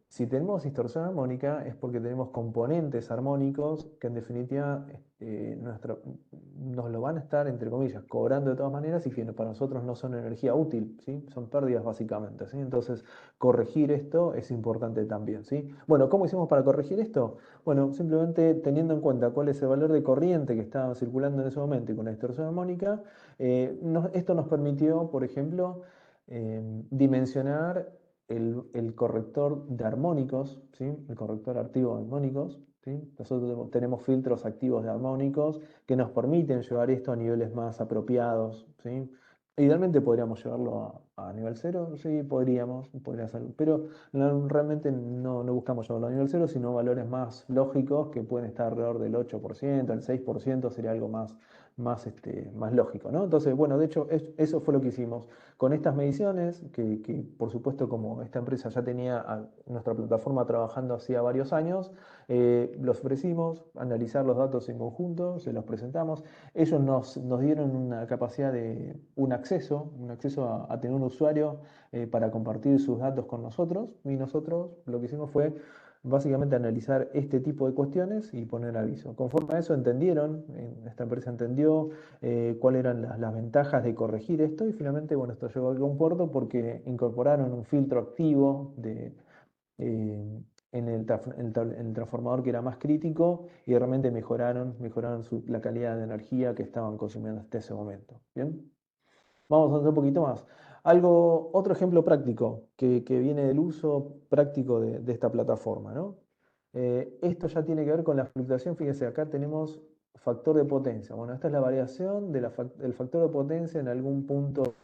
si tenemos distorsión armónica es porque tenemos componentes armónicos que en definitiva nos lo van a estar, entre comillas, cobrando de todas maneras y que para nosotros no son energía útil, ¿sí? Son pérdidas básicamente, ¿sí? Entonces, corregir esto es importante también, ¿sí? Bueno, ¿cómo hicimos para corregir esto? Bueno, simplemente teniendo en cuenta cuál es el valor de corriente que estaba circulando en ese momento y con la distorsión armónica, esto nos permitió, por ejemplo, dimensionar el corrector de armónicos, ¿sí? El corrector activo de armónicos, ¿sí? Nosotros tenemos filtros activos de armónicos que nos permiten llevar esto a niveles más apropiados, ¿sí? Idealmente podríamos llevarlo a nivel cero, sí, podría ser, pero realmente no buscamos llevarlo a nivel cero, sino valores más lógicos que pueden estar alrededor del 8%, el 6% sería algo más lógico, ¿no? Entonces, bueno, de hecho, eso fue lo que hicimos. Con estas mediciones, que por supuesto como esta empresa ya tenía nuestra plataforma trabajando hacía varios años, los ofrecimos, analizar los datos en conjunto, se los presentamos. Ellos nos dieron una capacidad de un acceso a tener un usuario para compartir sus datos con nosotros, y nosotros lo que hicimos fue básicamente analizar este tipo de cuestiones y poner aviso. Conforme a eso entendieron, esta empresa entendió cuáles eran las ventajas de corregir esto y finalmente, bueno, esto llegó a un puerto porque incorporaron un filtro activo en el transformador que era más crítico y realmente mejoraron la calidad de energía que estaban consumiendo hasta ese momento. ¿Bien? Vamos a hacer un poquito más. Otro ejemplo práctico que viene del uso práctico de esta plataforma, ¿no? Esto ya tiene que ver con la fluctuación. Fíjense, acá tenemos factor de potencia. Bueno, esta es la variación del factor de potencia en algún punto.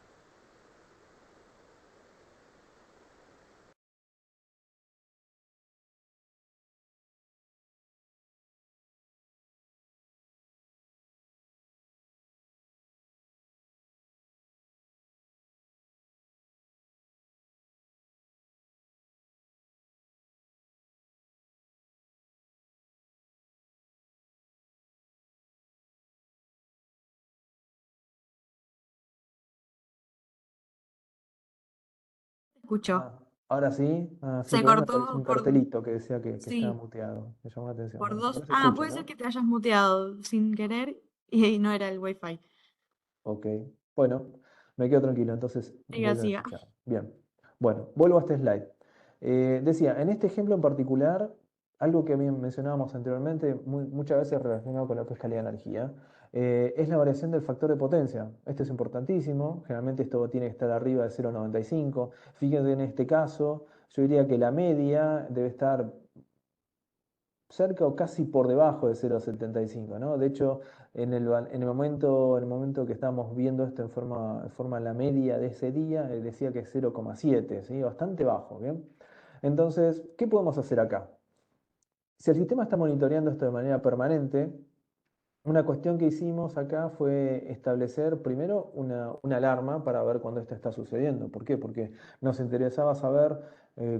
Escucho. Ah, ahora sí, sí, Se porque me apareció cortó un cartelito que decía que estaba sí, muteado. Me llamó la atención. por Bueno, dos. ahora se Ah, escucha, puede ser ¿no? que te hayas muteado sin querer y no era el wifi. Ok, bueno, me quedo tranquilo, entonces Siga, vuelven a siga. escuchar. Bien, bueno, vuelvo a este slide. Decía, en este ejemplo en particular, algo que bien mencionábamos anteriormente, muchas veces relacionado con lo que es calidad de energía, es la variación del factor de potencia. Esto es importantísimo, generalmente esto tiene que estar arriba de 0,95. Fíjense en este caso, yo diría que la media debe estar cerca o casi por debajo de 0,75, ¿no? De hecho, en el momento que estábamos viendo esto en forma la media de ese día, decía que es 0,7, ¿sí? Bastante bajo, ¿bien? Entonces, ¿qué podemos hacer acá? Si el sistema está monitoreando esto de manera permanente, una cuestión que hicimos acá fue establecer primero una alarma para ver cuándo esto está sucediendo. ¿Por qué? Porque nos interesaba saber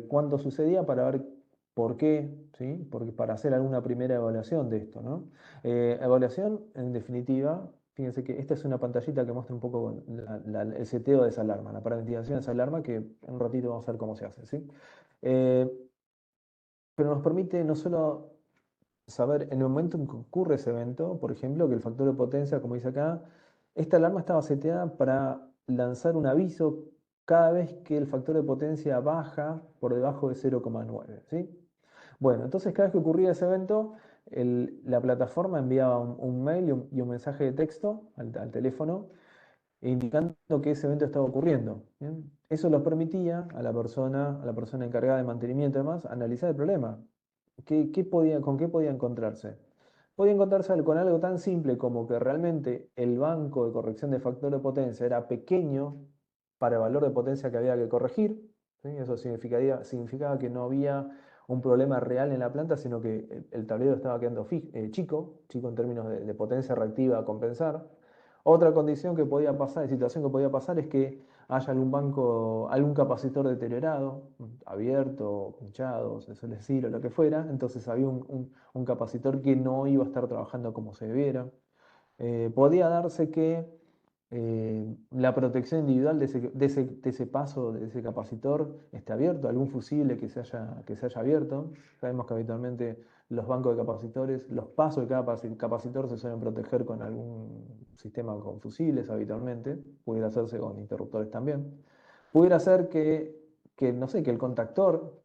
cuándo sucedía para ver por qué, ¿sí? Porque para hacer alguna primera evaluación de esto, ¿no? Evaluación, en definitiva, fíjense que esta es una pantallita que muestra un poco el seteo de esa alarma, la parametrización de esa alarma, que en un ratito vamos a ver cómo se hace, ¿sí? Eh, pero nos permite no solo saber en el momento en que ocurre ese evento, por ejemplo, que el factor de potencia, como dice acá, esta alarma estaba seteada para lanzar un aviso cada vez que el factor de potencia baja por debajo de 0,9, ¿sí? Bueno, entonces cada vez que ocurría ese evento, la plataforma enviaba un mail y un mensaje de texto al teléfono indicando que ese evento estaba ocurriendo. ¿Bien? Eso lo permitía a la persona encargada de mantenimiento y demás, analizar el problema. ¿Con qué podía encontrarse? Podía encontrarse con algo tan simple como que realmente el banco de corrección de factor de potencia era pequeño para el valor de potencia que había que corregir. ¿Sí? Eso significaba que no había un problema real en la planta, sino que el tablero estaba quedando chico en términos de potencia reactiva a compensar. Otra condición que podía pasar, situación que podía pasar es que haya algún capacitor deteriorado, abierto, pinchado, se suele decir, o lo que fuera, entonces había un capacitor que no iba a estar trabajando como se debiera. Podía darse que la protección individual de ese paso, de ese capacitor, esté abierto, algún fusible que se haya abierto. Sabemos que habitualmente los bancos de capacitores, los pasos de cada capacitor se suelen proteger con algún sistema con fusibles habitualmente, pudiera hacerse con interruptores también. Pudiera ser no sé, que el contactor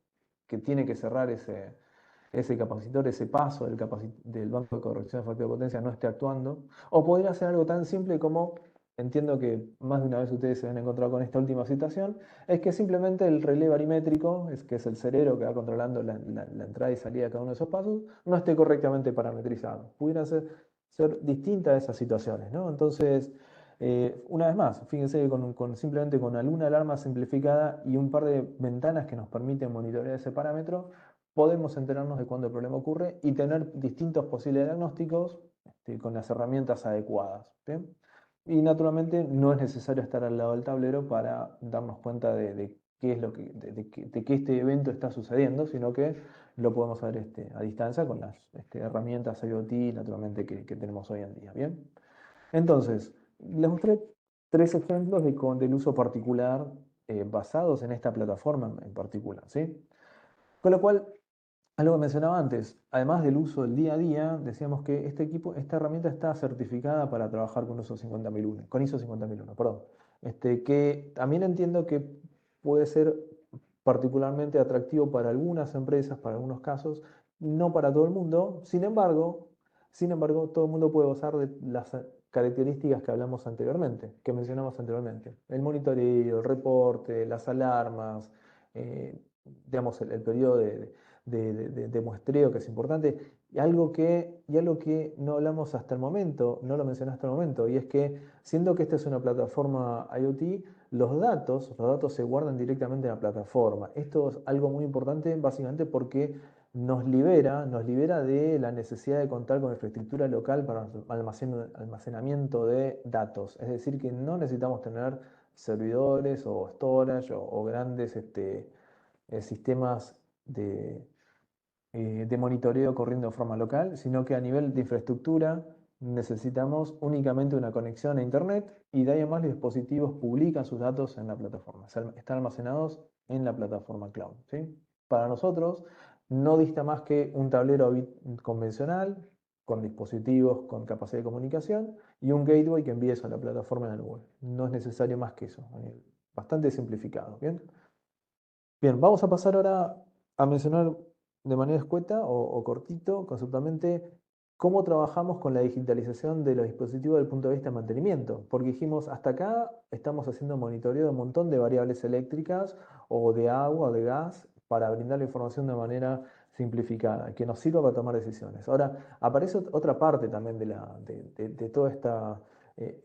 que tiene que cerrar ese capacitor, ese paso del banco de corrección de factor de potencia no esté actuando. O podría ser algo tan simple como, entiendo que más de una vez ustedes se han encontrado con esta última situación, es que simplemente el relé barimétrico, que es el cerebro que va controlando la entrada y salida de cada uno de esos pasos, no esté correctamente parametrizado. Pudieran ser distintas esas situaciones, ¿no? Entonces, una vez más, fíjense que simplemente con alguna alarma simplificada y un par de ventanas que nos permiten monitorear ese parámetro, podemos enterarnos de cuándo el problema ocurre y tener distintos posibles diagnósticos con las herramientas adecuadas. ¿Bien? Y naturalmente no es necesario estar al lado del tablero para darnos cuenta de qué es de que este evento está sucediendo, sino que lo podemos saber a distancia con las herramientas IoT naturalmente que tenemos hoy en día. ¿Bien? Entonces, les mostré tres ejemplos del uso particular basados en esta plataforma en particular, ¿sí? Con lo cual, algo que mencionaba antes, además del uso del día a día, decíamos que esta herramienta está certificada para trabajar con ISO 50001, perdón. Que también entiendo que puede ser particularmente atractivo para algunas empresas, para algunos casos, no para todo el mundo. Sin embargo, todo el mundo puede gozar de las características que mencionamos anteriormente. El monitoreo, el reporte, las alarmas, digamos, el periodo de muestreo que es importante. Y algo que no hablamos hasta el momento, no lo mencioné hasta el momento, y es que siendo que esta es una plataforma IoT, los datos se guardan directamente en la plataforma. Esto es algo muy importante básicamente porque nos libera de la necesidad de contar con infraestructura local para almacenamiento de datos. Es decir, que no necesitamos tener servidores o storage o grandes sistemas de monitoreo corriendo de forma local, sino que a nivel de infraestructura necesitamos únicamente una conexión a Internet y de ahí en más los dispositivos publican sus datos en la plataforma, están almacenados en la plataforma cloud. ¿Sí? Para nosotros no dista más que un tablero convencional con dispositivos con capacidad de comunicación y un gateway que envíe eso a la plataforma en la nube. No es necesario más que eso, bastante simplificado. ¿Bien? Bien, vamos a pasar ahora a mencionar de manera escueta o cortito, conceptualmente, cómo trabajamos con la digitalización de los dispositivos desde el punto de vista de mantenimiento. Porque dijimos, hasta acá estamos haciendo monitoreo de un montón de variables eléctricas o de agua o de gas para brindar la información de manera simplificada, que nos sirva para tomar decisiones. Ahora, aparece otra parte también de toda eh,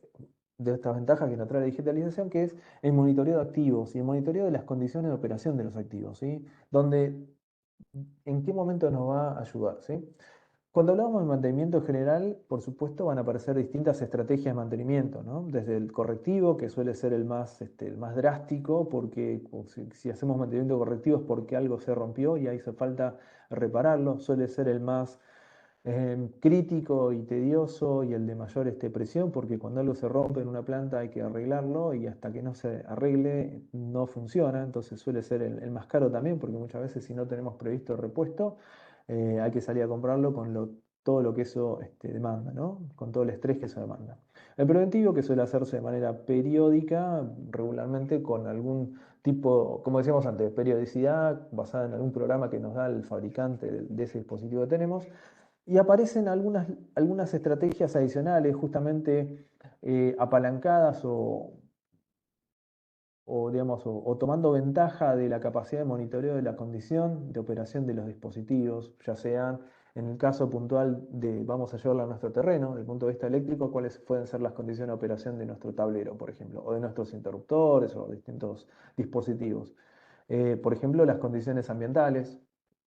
de estas ventajas que nos trae la digitalización, que es el monitoreo de activos y el monitoreo de las condiciones de operación de los activos, ¿sí? Donde, ¿en qué momento nos va a ayudar? ¿Sí? Cuando hablamos de mantenimiento general, por supuesto, van a aparecer distintas estrategias de mantenimiento, ¿no? Desde el correctivo, que suele ser el más drástico, porque si hacemos mantenimiento correctivo es porque algo se rompió y ahí hace falta repararlo, suele ser el más crítico y tedioso y el de mayor presión, porque cuando algo se rompe en una planta hay que arreglarlo y hasta que no se arregle no funciona, entonces suele ser el más caro también, porque muchas veces si no tenemos previsto el repuesto, hay que salir a comprarlo con lo todo lo que eso demanda, ¿no? Con todo el estrés que eso demanda. El preventivo, que suele hacerse de manera periódica, regularmente con algún tipo, como decíamos antes, periodicidad basada en algún programa que nos da el fabricante de ese dispositivo que tenemos. Y aparecen algunas estrategias adicionales, justamente apalancadas digamos, o tomando ventaja de la capacidad de monitoreo de la condición de operación de los dispositivos, ya sean en el caso puntual de vamos a llevarlo a nuestro terreno, desde el punto de vista eléctrico, cuáles pueden ser las condiciones de operación de nuestro tablero, por ejemplo, o de nuestros interruptores o distintos dispositivos. Por ejemplo, las condiciones ambientales,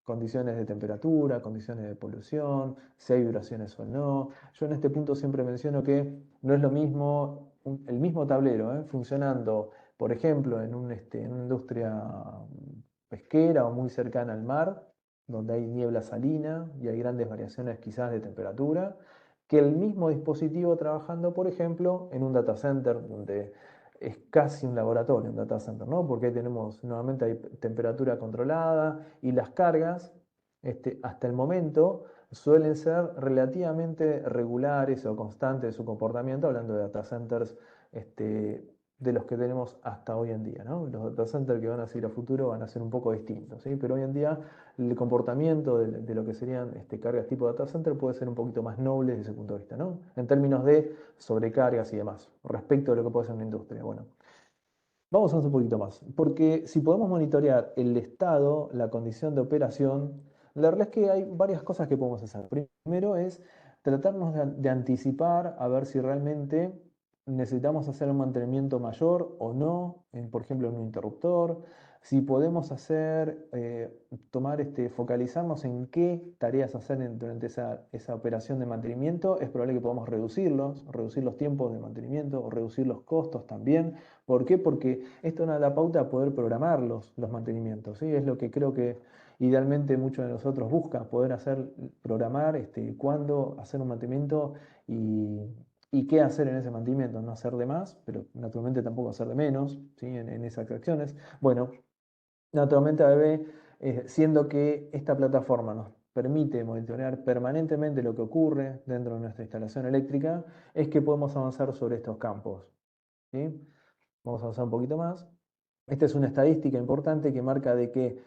condiciones de temperatura, condiciones de polución, si hay vibraciones o no. Yo en este punto siempre menciono que no es lo mismo el mismo tablero funcionando, por ejemplo, en una industria pesquera o muy cercana al mar, donde hay niebla salina y hay grandes variaciones quizás de temperatura, que el mismo dispositivo trabajando, por ejemplo, en un data center, donde es casi un laboratorio, un data center, ¿no? Porque ahí tenemos, nuevamente hay temperatura controlada y las cargas, hasta el momento, suelen ser relativamente regulares o constantes de su comportamiento, hablando de data centers de los que tenemos hasta hoy en día, ¿no? Los data centers que van a seguir a futuro van a ser un poco distintos, ¿sí? Pero hoy en día el comportamiento de lo que serían cargas tipo data center puede ser un poquito más noble desde ese punto de vista, ¿no? En términos de sobrecargas y demás, respecto a lo que puede ser una industria. Bueno, vamos a hacer un poquito más, porque si podemos monitorear el estado, la condición de operación, la verdad es que hay varias cosas que podemos hacer. Primero es tratarnos de anticipar a ver si realmente necesitamos hacer un mantenimiento mayor o no, por ejemplo, en un interruptor. Si podemos hacer, tomar, focalizarnos en qué tareas hacer durante esa operación de mantenimiento, es probable que podamos reducir los tiempos de mantenimiento o reducir los costos también. ¿Por qué? Porque esto nos da la pauta a poder programar los mantenimientos, ¿sí? Es lo que creo que idealmente muchos de nosotros buscan, poder hacer, programar cuándo hacer un mantenimiento y qué hacer en ese mantenimiento. No hacer de más, pero naturalmente tampoco hacer de menos, ¿sí? En esas acciones. Bueno, naturalmente ABB, siendo que esta plataforma nos permite monitorear permanentemente lo que ocurre dentro de nuestra instalación eléctrica, es que podemos avanzar sobre estos campos, ¿sí? Vamos a avanzar un poquito más. Esta es una estadística importante que marca de que,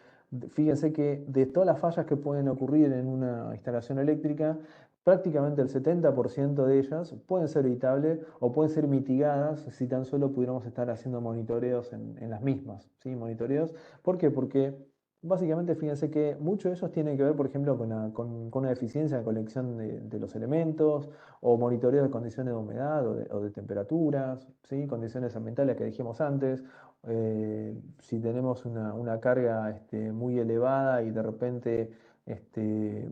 fíjense que de todas las fallas que pueden ocurrir en una instalación eléctrica, prácticamente el 70% de ellas pueden ser evitables o pueden ser mitigadas si tan solo pudiéramos estar haciendo monitoreos en las mismas, ¿sí? Monitoreos. ¿Por qué? Porque básicamente fíjense que muchos de esos tienen que ver, por ejemplo, con una deficiencia en la colección de los elementos o monitoreo de condiciones de humedad o de temperaturas, ¿sí? Condiciones ambientales que dijimos antes. Si tenemos una carga muy elevada y de repente este,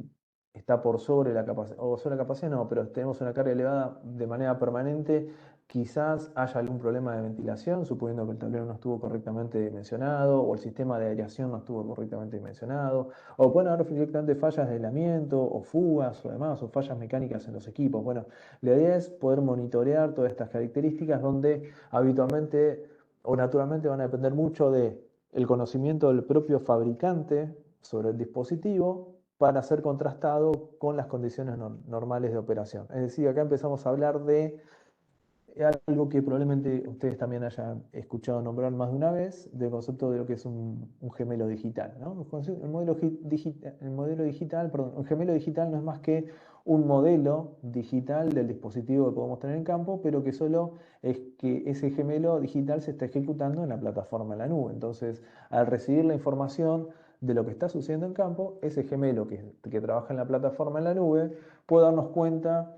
está por sobre la capacidad, o sobre la capacidad no, pero tenemos una carga elevada de manera permanente, quizás haya algún problema de ventilación, suponiendo que el tablero no estuvo correctamente dimensionado o el sistema de aireación no estuvo correctamente dimensionado, o pueden haber directamente fallas de aislamiento o fugas o demás, o fallas mecánicas en los equipos. Bueno, la idea es poder monitorear todas estas características donde habitualmente o naturalmente van a depender mucho de el conocimiento del propio fabricante sobre el dispositivo para ser contrastado con las condiciones normales de operación. Es decir, acá empezamos a hablar de algo que probablemente ustedes también hayan escuchado nombrar más de una vez, del concepto de lo que es un gemelo digital, ¿no? El modelo digital, perdón, un gemelo digital no es más que un modelo digital del dispositivo que podemos tener en campo, pero que solo es que ese gemelo digital se está ejecutando en la plataforma en la nube. Entonces, al recibir la información de lo que está sucediendo en campo, ese gemelo que trabaja en la plataforma en la nube puede darnos cuenta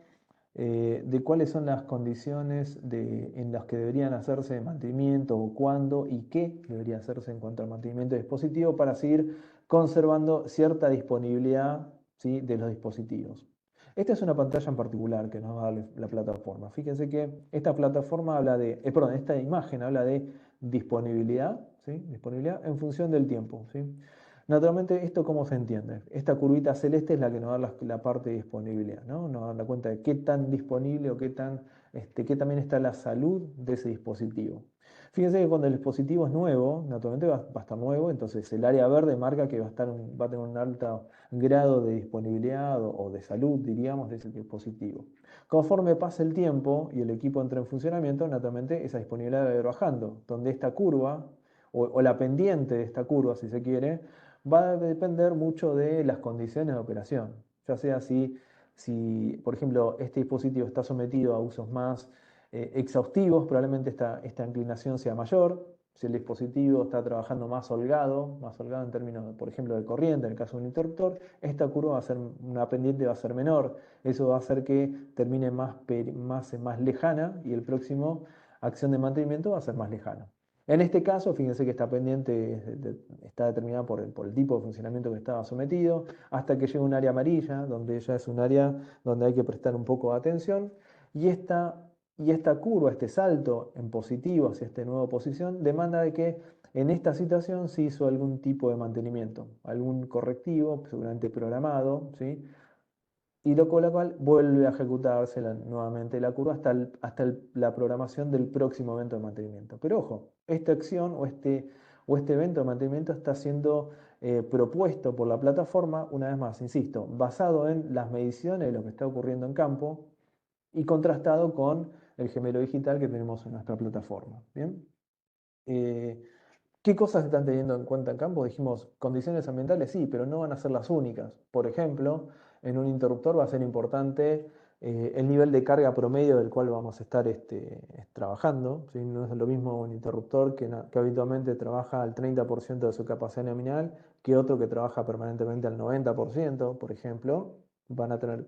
de cuáles son las condiciones en las que deberían hacerse mantenimiento o cuándo y qué debería hacerse en cuanto al mantenimiento de dispositivo para seguir conservando cierta disponibilidad, ¿sí? De los dispositivos. Esta es una pantalla en particular que nos va a dar la plataforma. Fíjense que esta plataforma habla perdón, esta imagen habla de disponibilidad, ¿sí? Disponibilidad en función del tiempo, ¿sí? Naturalmente, ¿esto cómo se entiende? Esta curvita celeste es la que nos da la parte de disponibilidad, ¿no? Nos da cuenta de qué tan disponible o qué también está la salud de ese dispositivo. Fíjense que cuando el dispositivo es nuevo, naturalmente va a estar nuevo, entonces el área verde marca que va a tener un alto grado de disponibilidad o de salud, diríamos, de ese dispositivo. Conforme pasa el tiempo y el equipo entra en funcionamiento, naturalmente esa disponibilidad va a ir bajando, donde esta curva, o la pendiente de esta curva, si se quiere, va a depender mucho de las condiciones de operación, ya sea si, por ejemplo, este dispositivo está sometido a usos más exhaustivos, probablemente esta inclinación sea mayor. Si el dispositivo está trabajando más holgado en términos, por ejemplo, de corriente, en el caso de un interruptor, esta curva va a ser, una pendiente va a ser menor. Eso va a hacer que termine más lejana y el próximo acción de mantenimiento va a ser más lejano. En este caso, fíjense que esta pendiente está determinada por el tipo de funcionamiento que estaba sometido, hasta que llega un área amarilla, donde ya es un área donde hay que prestar un poco de atención, y esta curva, este salto en positivo hacia esta nueva posición, demanda de que en esta situación se hizo algún tipo de mantenimiento, algún correctivo, seguramente programado, ¿sí? Y con lo cual vuelve a ejecutarse nuevamente la curva hasta la programación del próximo evento de mantenimiento. Pero ojo, esta acción o este evento de mantenimiento está siendo propuesto por la plataforma, una vez más, insisto, basado en las mediciones de lo que está ocurriendo en campo y contrastado con el gemelo digital que tenemos en nuestra plataforma. ¿Bien? Eh, ¿Qué cosas se están teniendo en cuenta en campo? Dijimos, condiciones ambientales sí, pero no van a ser las únicas. Por ejemplo, en un interruptor va a ser importante el nivel de carga promedio del cual vamos a estar trabajando, ¿sí? No es lo mismo un interruptor que habitualmente trabaja al 30% de su capacidad nominal que otro que trabaja permanentemente al 90%, por ejemplo. Van a tener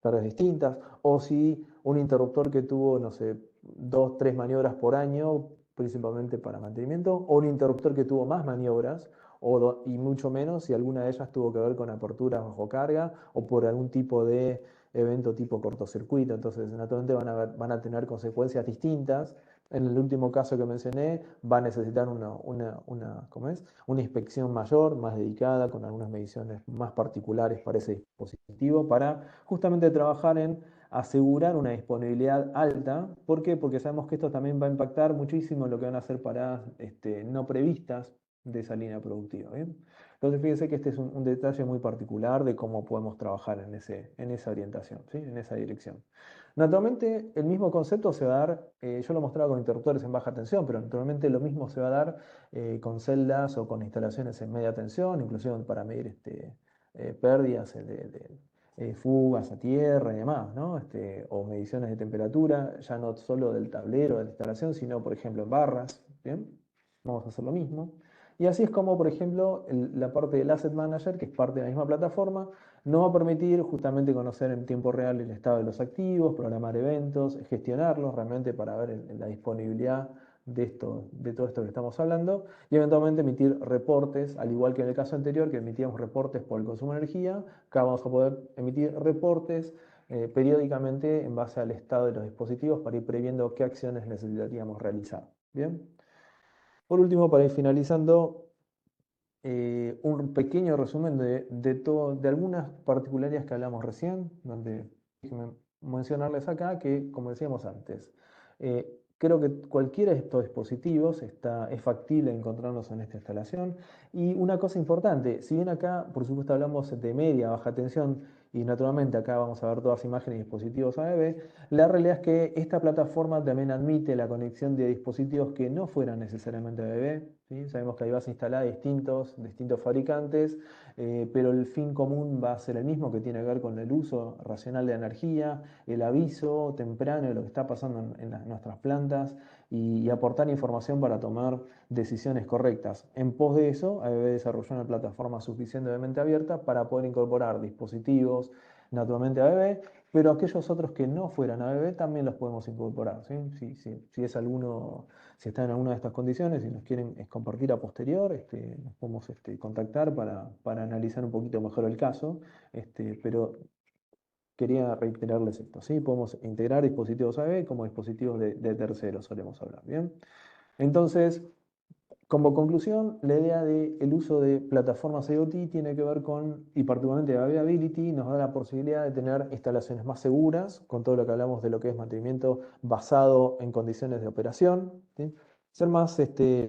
cargas distintas, o si un interruptor que tuvo, no sé, 2, 3 maniobras por año, principalmente para mantenimiento, o un interruptor que tuvo más maniobras, y mucho menos si alguna de ellas tuvo que ver con aperturas bajo carga o por algún tipo de evento tipo cortocircuito. Entonces, naturalmente van a tener consecuencias distintas. En el último caso que mencioné, va a necesitar ¿cómo es? Una inspección mayor, más dedicada, con algunas mediciones más particulares para ese dispositivo, para justamente trabajar en asegurar una disponibilidad alta. ¿Por qué? Porque sabemos que esto también va a impactar muchísimo en lo que van a hacer paradas no previstas de esa línea productiva. ¿Bien? Entonces fíjense que este es un detalle muy particular de cómo podemos trabajar en esa orientación, ¿sí? En esa dirección. Naturalmente, el mismo concepto se va a dar, yo lo mostraba con interruptores en baja tensión, pero naturalmente lo mismo se va a dar con celdas o con instalaciones en media tensión, inclusive para medir pérdidas fugas a tierra y demás, ¿no? O mediciones de temperatura, ya no solo del tablero de la instalación, sino, por ejemplo, en barras. ¿Bien? Vamos a hacer lo mismo. Y así es como, por ejemplo, la parte del Asset Manager, que es parte de la misma plataforma, nos va a permitir justamente conocer en tiempo real el estado de los activos, programar eventos, gestionarlos realmente para ver la disponibilidad de todo esto que estamos hablando, y eventualmente emitir reportes, al igual que en el caso anterior, que emitíamos reportes por el consumo de energía. Acá vamos a poder emitir reportes periódicamente en base al estado de los dispositivos para ir previendo qué acciones necesitaríamos realizar. ¿Bien? Por último, para ir finalizando, un pequeño resumen de algunas particularidades que hablamos recién, donde déjenme mencionarles acá que, como decíamos antes, creo que cualquiera de estos dispositivos es factible encontrarnos en esta instalación. Y una cosa importante, si bien acá, por supuesto, hablamos de media, baja tensión, y naturalmente acá vamos a ver todas imágenes de dispositivos ABB, la realidad es que esta plataforma también admite la conexión de dispositivos que no fueran necesariamente ABB, ¿sí? Sabemos que ahí vas a instalar distintos fabricantes, pero el fin común va a ser el mismo, que tiene que ver con el uso racional de energía, el aviso temprano de lo que está pasando en nuestras plantas y aportar información para tomar decisiones correctas. En pos de eso, ABB desarrolló una plataforma suficientemente abierta para poder incorporar dispositivos, naturalmente ABB, pero aquellos otros que no fueran ABB también los podemos incorporar, ¿sí? Si es alguno, si está en alguna de estas condiciones y nos quieren compartir a posterior, nos podemos contactar para analizar un poquito mejor el caso, pero quería reiterarles esto, ¿sí? Podemos integrar dispositivos ABB como dispositivos de terceros, solemos hablar, ¿bien? Entonces, Como conclusión, la idea del uso de plataformas IoT tiene que ver con, y particularmente Availability, nos da la posibilidad de tener instalaciones más seguras, con todo lo que hablamos de lo que es mantenimiento basado en condiciones de operación, ¿sí? Ser más,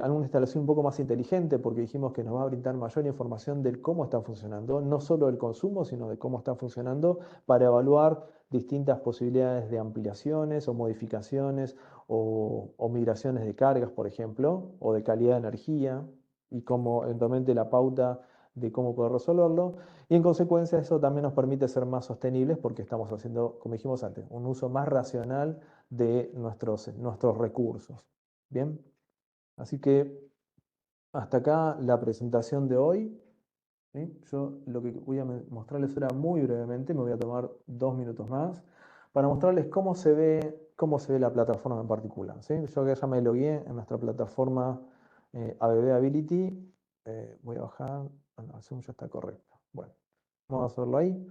alguna instalación un poco más inteligente, porque dijimos que nos va a brindar mayor información de cómo están funcionando, no solo del consumo, sino de cómo están funcionando, para evaluar distintas posibilidades de ampliaciones o modificaciones o migraciones de cargas, por ejemplo, o de calidad de energía, y cómo eventualmente la pauta de cómo poder resolverlo. Y en consecuencia eso también nos permite ser más sostenibles porque estamos haciendo, como dijimos antes, un uso más racional de nuestros recursos. Bien, así que hasta acá la presentación de hoy. ¿Sí? Yo lo que voy a mostrarles ahora muy brevemente, me voy a tomar 2 minutos más, para mostrarles cómo se ve la plataforma en particular. ¿Sí? Yo que ya me logué en nuestra plataforma ABB Ability, voy a bajar, bueno, el Zoom ya está correcto. Bueno, vamos a hacerlo ahí.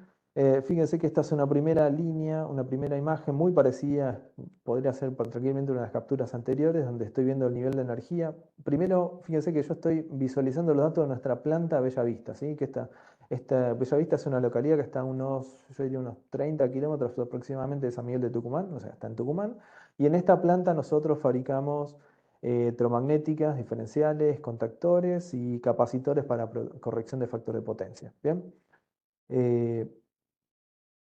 Fíjense que esta es una primera línea, una primera imagen muy parecida, podría ser tranquilamente una de las capturas anteriores, donde estoy viendo el nivel de energía. Primero, fíjense que yo estoy visualizando los datos de nuestra planta Bellavista, ¿sí? Que esta Bellavista es una localidad que está a yo diría unos 30 kilómetros aproximadamente de San Miguel de Tucumán, o sea, está en Tucumán, y en esta planta nosotros fabricamos electromagnéticas, diferenciales, contactores y capacitores para corrección de factor de potencia. ¿Bien? Eh,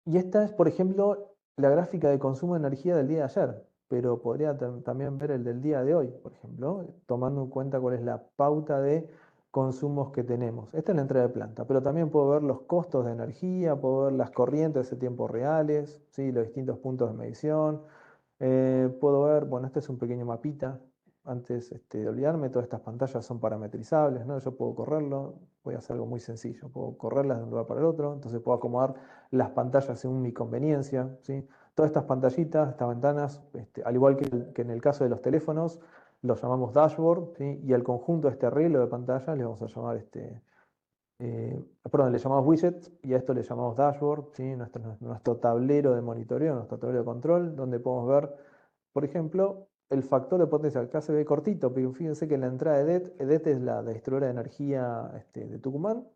y esta es, por ejemplo, la gráfica de consumo de energía del día de ayer, pero podría también ver el del día de hoy, por ejemplo, tomando en cuenta cuál es la pauta de consumos que tenemos. Esta es la entrada de planta, pero también puedo ver los costos de energía, puedo ver las corrientes de tiempo reales, ¿sí? Los distintos puntos de medición. Puedo ver, bueno, este es un pequeño mapita. Antes de olvidarme, todas estas pantallas son parametrizables, ¿no? Yo puedo correrlo, voy a hacer algo muy sencillo, puedo correrlas de un lugar para el otro, entonces puedo acomodar las pantallas según mi conveniencia, ¿sí? Todas estas pantallitas, estas ventanas, al igual que en el caso de los teléfonos, los llamamos dashboard, ¿sí? Y al conjunto de este arreglo de pantallas le vamos a llamar perdón, le llamamos widget y a esto le llamamos dashboard, ¿sí? Nuestro tablero de monitoreo, nuestro tablero de control, donde podemos ver, por ejemplo, el factor de potencia. Acá se ve cortito, pero fíjense que en la entrada de EDET es la distribuidora de energía de Tucumán,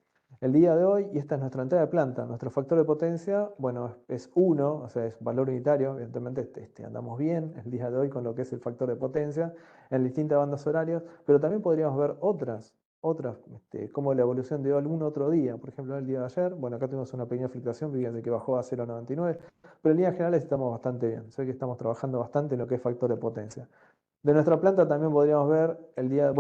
el día de hoy, y esta es nuestra entrada de planta. Nuestro factor de potencia, bueno, es 1, o sea, es valor unitario, evidentemente andamos bien el día de hoy con lo que es el factor de potencia en distintas bandas horarias, pero también podríamos ver otras, como la evolución de algún otro día, por ejemplo, el día de ayer, bueno, acá tenemos una pequeña fluctuación, fíjense que bajó a 0,99, pero en líneas generales estamos bastante bien, sé que estamos trabajando bastante en lo que es factor de potencia. De nuestra planta también podríamos ver el día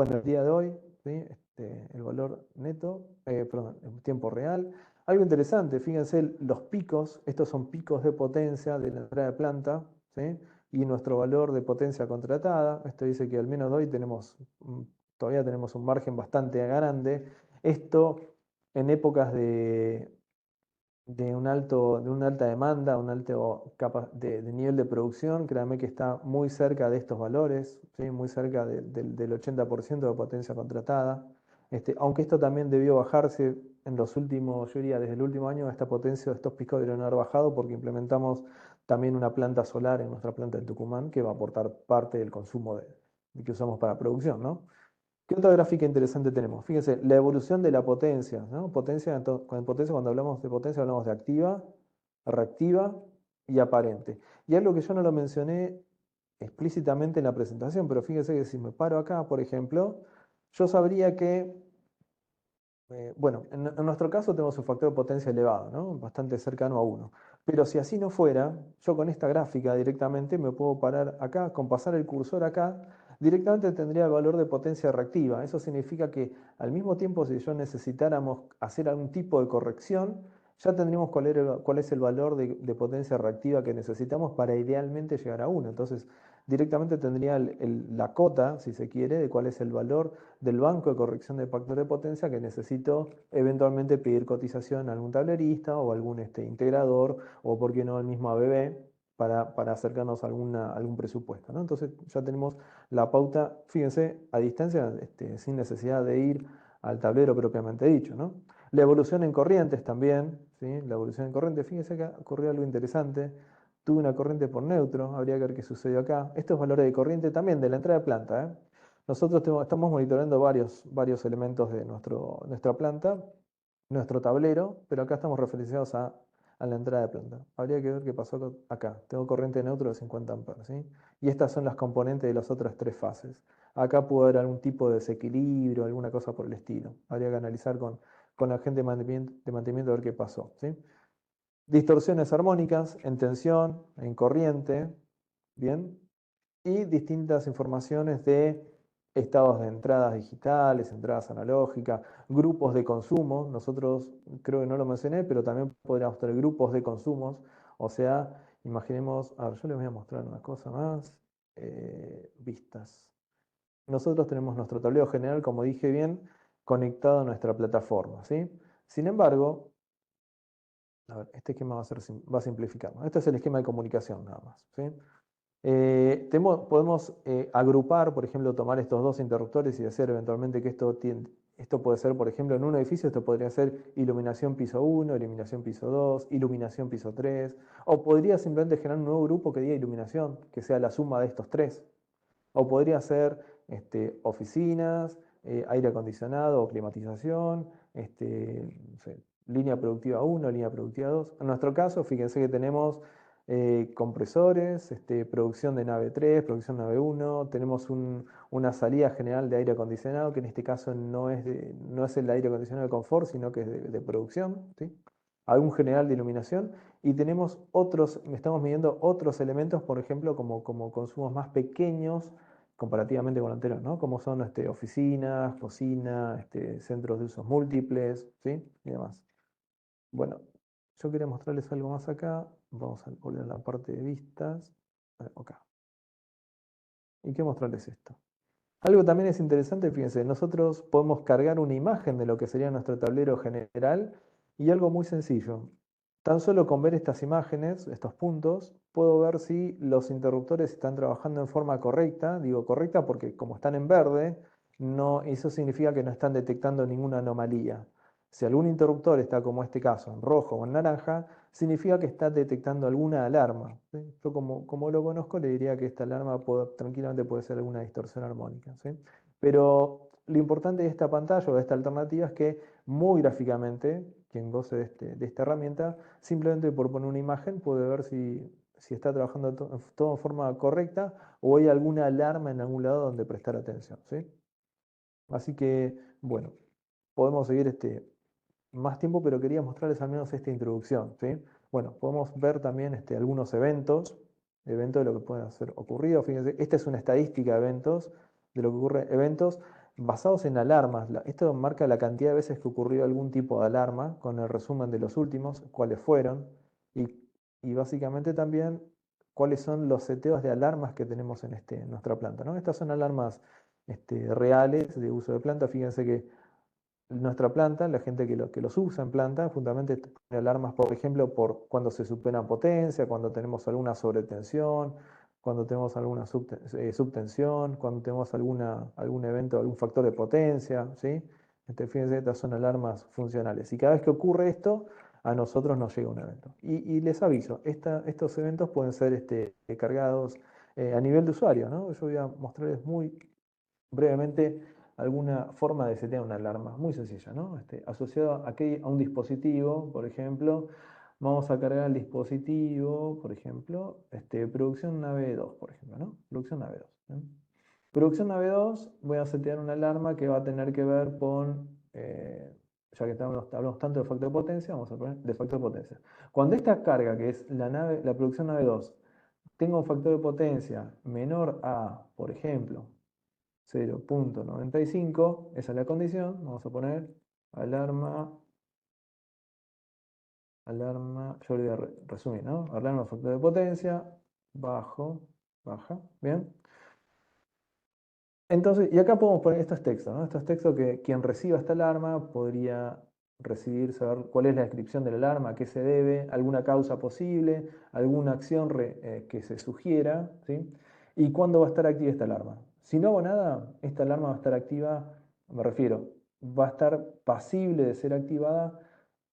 de hoy, ¿sí? El valor neto, perdón, en tiempo real. Algo interesante, fíjense los picos, estos son picos de potencia de la entrada de planta, ¿sí? Y nuestro valor de potencia contratada, esto dice que al menos hoy todavía tenemos un margen bastante grande. Esto en épocas de una alta demanda, un alto de nivel de producción, créanme que está muy cerca de estos valores, ¿sí? Muy cerca del 80% de potencia contratada. Aunque esto también debió bajarse en los últimos, yo diría desde el último año, esta potencia de estos picos debieron haber bajado porque implementamos también una planta solar en nuestra planta en Tucumán que va a aportar parte del consumo que usamos para producción, ¿no? ¿Qué otra gráfica interesante tenemos? Fíjense, la evolución de la potencia, ¿no? Cuando hablamos de potencia, hablamos de activa, reactiva y aparente. Y algo que yo no lo mencioné explícitamente en la presentación, pero fíjense que si me paro acá, por ejemplo, yo sabría que, bueno, en nuestro caso tenemos un factor de potencia elevado, ¿no? Bastante cercano a 1. Pero si así no fuera, yo con esta gráfica directamente me puedo parar acá, con pasar el cursor acá, directamente tendría el valor de potencia reactiva. Eso significa que al mismo tiempo, si yo necesitáramos hacer algún tipo de corrección, ya tendríamos cuál es el valor de potencia reactiva que necesitamos para idealmente llegar a 1. Entonces, directamente tendría la cota, si se quiere, de cuál es el valor del banco de corrección de factor de potencia que necesito eventualmente pedir cotización a algún tablerista o algún integrador o, por qué no, el mismo ABB para acercarnos a algún presupuesto, ¿no? Entonces ya tenemos la pauta, fíjense, a distancia, sin necesidad de ir al tablero propiamente dicho, ¿no? La evolución en corrientes también, ¿sí? La evolución en corriente, fíjense que ocurrió algo interesante. Tuve una corriente por neutro, habría que ver qué sucedió acá. Estos valores de corriente también de la entrada de planta, ¿eh? Nosotros estamos monitoreando varios elementos de nuestra planta, nuestro tablero, pero acá estamos referenciados a la entrada de planta. Habría que ver qué pasó acá. Tengo corriente neutro de 50 amperes, ¿sí? Y estas son las componentes de las otras tres fases. Acá puede haber algún tipo de desequilibrio, alguna cosa por el estilo. Habría que analizar con la gente de mantenimiento a ver qué pasó, ¿sí? Distorsiones armónicas en tensión, en corriente, ¿bien? Y distintas informaciones de estados de entradas digitales, entradas analógicas, grupos de consumo. Nosotros creo que no lo mencioné, pero también podríamos tener grupos de consumos. O sea, imaginemos, a ver, yo les voy a mostrar una cosa más. Vistas. Nosotros tenemos nuestro tablero general, como dije bien, conectado a nuestra plataforma, ¿sí? Sin embargo, a ver, este esquema va a simplificar, ¿no? Este es el esquema de comunicación nada más, ¿sí? Podemos agrupar, por ejemplo, tomar estos dos interruptores y hacer eventualmente que esto puede ser, por ejemplo, en un edificio, esto podría ser iluminación piso 1, iluminación piso 2, iluminación piso 3, o podría simplemente generar un nuevo grupo que diga iluminación, que sea la suma de estos tres. O podría ser oficinas, aire acondicionado o climatización, no sé, línea productiva 1, línea productiva 2. En nuestro caso, fíjense que tenemos compresores, producción de nave 3, producción nave 1, tenemos una salida general de aire acondicionado, que en este caso no es el aire acondicionado de confort, sino que es de producción, ¿sí? Algún general de iluminación, y tenemos estamos midiendo otros elementos, por ejemplo, como consumos más pequeños comparativamente con lo anterior, ¿no? Como son oficinas, cocina, centros de usos múltiples, ¿sí? Y demás. Bueno, yo quería mostrarles algo más acá. Vamos a volver a la parte de vistas. Acá. ¿Y qué mostrarles esto? Algo también es interesante, fíjense, nosotros podemos cargar una imagen de lo que sería nuestro tablero general y algo muy sencillo. Tan solo con ver estas imágenes, estos puntos, puedo ver si los interruptores están trabajando en forma correcta. Digo correcta porque como están en verde, no, eso significa que no están detectando ninguna anomalía. Si algún interruptor está como este caso, en rojo o en naranja, significa que está detectando alguna alarma, ¿sí? Yo como lo conozco le diría que esta alarma tranquilamente puede ser alguna distorsión armónica, ¿sí? Pero lo importante de esta pantalla o de esta alternativa es que muy gráficamente, quien goce de esta herramienta, simplemente por poner una imagen puede ver si está trabajando todo en forma correcta o hay alguna alarma en algún lado donde prestar atención, ¿sí? Así que, bueno, podemos seguir más tiempo, pero quería mostrarles al menos esta introducción, ¿sí? Bueno, podemos ver también algunos eventos de lo que puede hacer ocurrido. Fíjense, esta es una estadística de eventos, de lo que ocurre, eventos basados en alarmas. Esto marca la cantidad de veces que ocurrió algún tipo de alarma, con el resumen de los últimos, cuáles fueron, y, y básicamente también cuáles son los seteos de alarmas que tenemos en nuestra planta, ¿no? Estas son alarmas reales de uso de planta. Fíjense que nuestra planta, la gente que los usa en planta, fundamentalmente tiene alarmas, por ejemplo, por cuando se supera potencia, cuando tenemos alguna sobretensión, cuando tenemos alguna subtensión, cuando tenemos algún evento, algún factor de potencia, ¿sí? Fíjense, estas son alarmas funcionales. Y cada vez que ocurre esto, a nosotros nos llega un evento. Y les aviso, estos eventos pueden ser cargados a nivel de usuario, ¿no? Yo voy a mostrarles muy brevemente alguna forma de setear una alarma, muy sencilla, ¿no? Asociado a un dispositivo, por ejemplo, vamos a cargar el dispositivo, por ejemplo, producción nave 2, por ejemplo, ¿no? Producción nave 2. ¿Eh? Producción nave 2, voy a setear una alarma que va a tener que ver con, ya que hablamos tanto de factor de potencia, vamos a poner de factor de potencia. Cuando esta carga, que es la producción nave 2, tenga un factor de potencia menor a, por ejemplo, 0.95, esa es la condición, vamos a poner alarma, yo le voy a resumir, ¿no? Alarma factor de potencia, baja, bien. Entonces, y acá podemos poner estos textos, ¿no? Estos textos que quien reciba esta alarma podría saber cuál es la descripción de la alarma, a qué se debe, alguna causa posible, alguna acción que se sugiera, ¿sí? Y cuándo va a estar activa esta alarma. Si no hago nada, esta alarma va a estar activa, me refiero, va a estar pasible de ser activada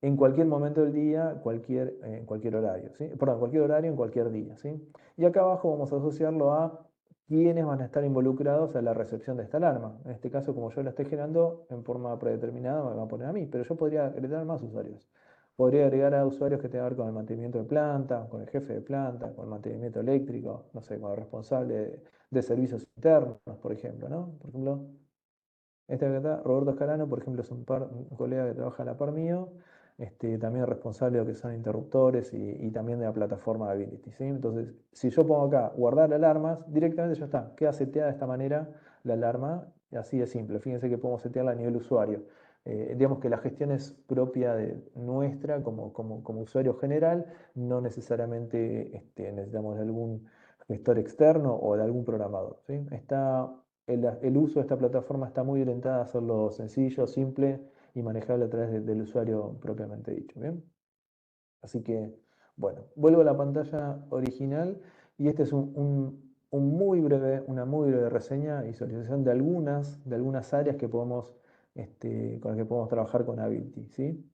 en cualquier momento del día, en cualquier horario, ¿sí? Perdón, cualquier horario, en cualquier día, ¿sí? Y acá abajo vamos a asociarlo a quiénes van a estar involucrados a la recepción de esta alarma. En este caso, como yo la estoy generando en forma predeterminada, me va a poner a mí, pero yo podría agregar más usuarios. Podría agregar a usuarios que tengan que ver con el mantenimiento de planta, con el jefe de planta, con el mantenimiento eléctrico, no sé, con el responsable de servicios internos, por ejemplo, ¿no? Por ejemplo, este de acá, Roberto Escarano, por ejemplo, es un colega que trabaja a la par mío, también responsable de lo que son interruptores y también de la plataforma de Ability, ¿sí? Entonces, si yo pongo acá guardar alarmas, directamente ya está, queda seteada de esta manera la alarma, y así de simple. Fíjense que podemos setearla a nivel usuario. Digamos que la gestión es propia de nuestra como usuario general, no necesariamente necesitamos de algún gestor externo o de algún programador, ¿sí? El uso de esta plataforma está muy orientada a hacerlo sencillo, simple y manejable a través del usuario propiamente dicho. ¿Bien? Así que, bueno, vuelvo a la pantalla original y este es una muy breve reseña y visualización de algunas áreas que podemos, con las que podemos trabajar con Ability, ¿sí?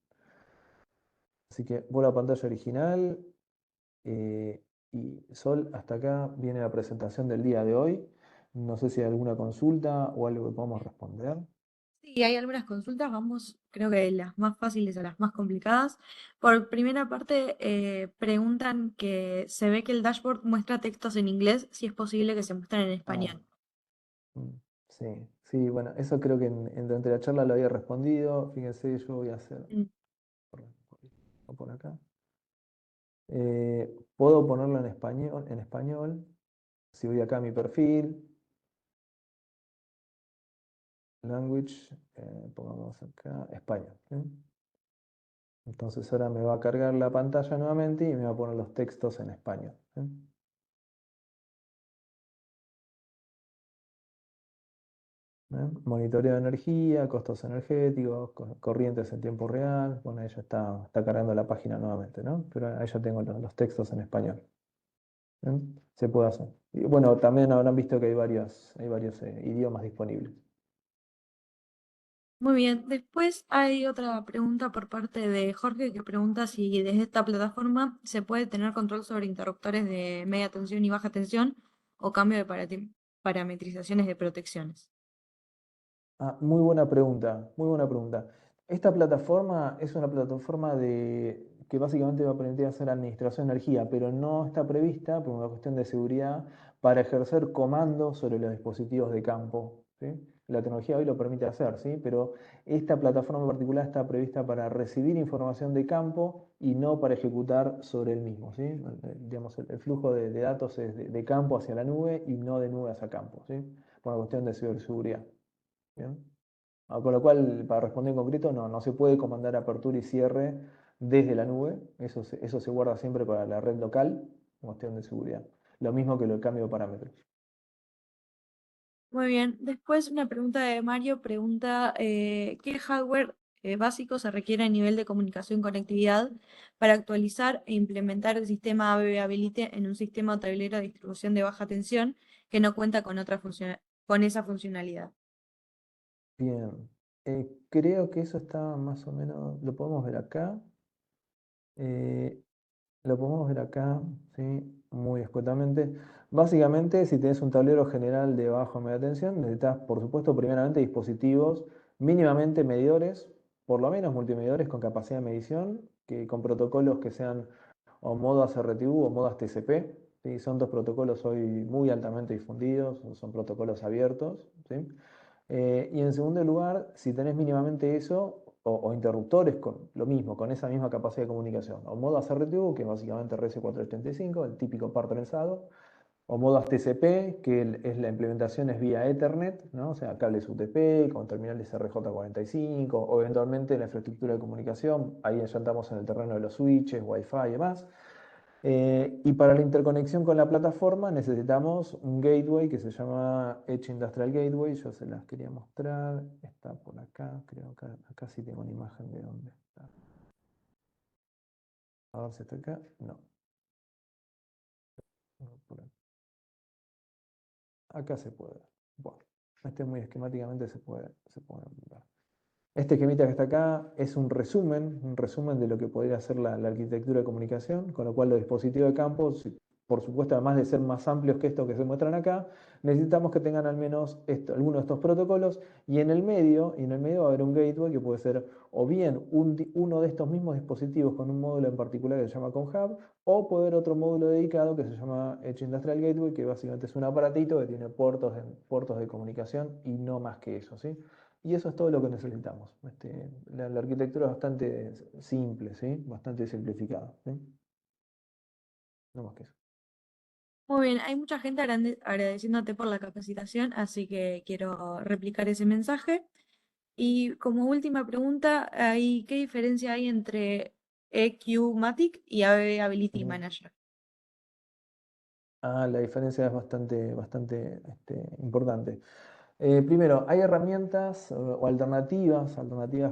Así que vuelvo a la pantalla original eh, y Sol, hasta acá viene la presentación del día de hoy. No sé si hay alguna consulta o algo que podamos responder. Sí, hay algunas consultas, vamos, creo que de las más fáciles a las más complicadas. Por primera parte, preguntan que se ve que el dashboard muestra textos en inglés, si es posible que se muestren en Ah, español. mm, sí, sí, bueno, eso creo que durante la charla lo había respondido. Fíjense, yo voy a hacer Mm. por acá. Puedo ponerlo en español. Si voy acá a mi perfil, language, pongamos acá España. ¿Sí? Entonces ahora me va a cargar la pantalla nuevamente y me va a poner los textos en español. ¿Sí? ¿Eh? Monitoreo de energía, costos energéticos, corrientes en tiempo real. Bueno, ahí ya está cargando la página nuevamente, ¿no? Pero ahí ya tengo los textos en español. ¿Eh? Se puede hacer. Y bueno, también habrán visto que hay varios idiomas disponibles. Muy bien, después hay otra pregunta por parte de Jorge que pregunta si desde esta plataforma se puede tener control sobre interruptores de media tensión y baja tensión o cambio de parametrizaciones de protecciones. Ah, muy buena pregunta, muy buena pregunta. Esta plataforma es una plataforma que básicamente va a permitir hacer administración de energía, pero no está prevista, por una cuestión de seguridad, para ejercer comandos sobre los dispositivos de campo, ¿sí? La tecnología hoy lo permite hacer, ¿sí? Pero esta plataforma en particular está prevista para recibir información de campo y no para ejecutar sobre el mismo, ¿sí? Digamos, el flujo de datos es de campo hacia la nube y no de nube hacia campo, ¿sí? Por una cuestión de ciberseguridad. ¿Bien? Con lo cual, para responder en concreto, no se puede comandar apertura y cierre desde la nube. Eso se guarda siempre para la red local, cuestión de seguridad. Lo mismo que el cambio de parámetros. Muy bien, después una pregunta de Mario pregunta ¿qué hardware básico se requiere a nivel de comunicación y conectividad para actualizar e implementar el sistema ABB Ability en un sistema o tablero de distribución de baja tensión que no cuenta con con esa funcionalidad? Bien. Creo que eso está más o menos, lo podemos ver acá. Eh, Lo podemos ver acá, ¿sí? Muy escuetamente. Básicamente, si tenés un tablero general de bajo media tensión, necesitas, por supuesto, primeramente dispositivos mínimamente medidores, por lo menos multimedidores con capacidad de medición, con protocolos que sean o modo ACRTU o modo TCP. ¿Sí? Son dos protocolos hoy muy altamente difundidos, son protocolos abiertos. ¿Sí? Y en segundo lugar, si tenés mínimamente eso, o interruptores con lo mismo, con esa misma capacidad de comunicación, o modo ACRTU, que es básicamente RS485, el típico par trenzado, o modo TCP, que es la implementación es vía Ethernet, ¿no? O sea, cables UTP con terminales RJ45, o eventualmente la infraestructura de comunicación, ahí ya estamos en el terreno de los switches, Wi-Fi y demás. Y para la interconexión con la plataforma necesitamos un gateway que se llama Edge Industrial Gateway. Yo se las quería mostrar. Está por acá. Creo que acá sí tengo una imagen de dónde está. A ver si está acá. No. Por acá. Acá se puede ver. Bueno, este muy esquemáticamente se puede ver. Este esquemita que está acá es un resumen de lo que podría ser la arquitectura de comunicación, con lo cual los dispositivos de campo por supuesto, además de ser más amplios que estos que se muestran acá, necesitamos que tengan al menos alguno de estos protocolos y en el medio va a haber un gateway que puede ser o bien uno de estos mismos dispositivos con un módulo en particular que se llama ConHub, o puede haber otro módulo dedicado que se llama Edge Industrial Gateway, que básicamente es un aparatito que tiene puertos de comunicación y no más que eso, ¿sí? Y eso es todo lo que necesitamos. La arquitectura es bastante simple, ¿sí? Bastante simplificada, ¿sí? No más que eso. Muy bien, hay mucha gente agradeciéndote por la capacitación, así que quiero replicar ese mensaje. Y como última pregunta, ¿qué diferencia hay entre EQ-Matic y AV Ability Ujú. Manager? La diferencia es bastante importante. Primero, hay herramientas o alternativas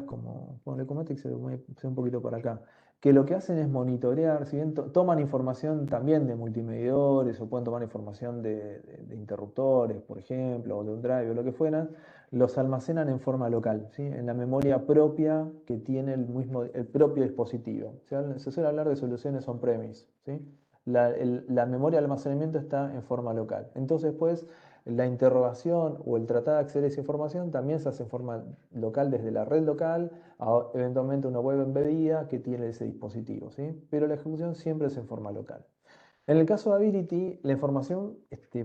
como Ecomatic se ve un poquito por acá, que lo que hacen es monitorear, si bien toman información también de multimedidores o pueden tomar información de interruptores, por ejemplo, o de un drive o lo que fuera, los almacenan en forma local, ¿sí? En la memoria propia que tiene el propio dispositivo. Se suele hablar de soluciones on-premise, ¿sí? La memoria de almacenamiento está en forma local. Entonces, pues, la interrogación o el tratar de acceder a esa información también se hace en forma local desde la red local a eventualmente una web embedida que tiene ese dispositivo, ¿sí? Pero la ejecución siempre es en forma local. En el caso de Ability, la información,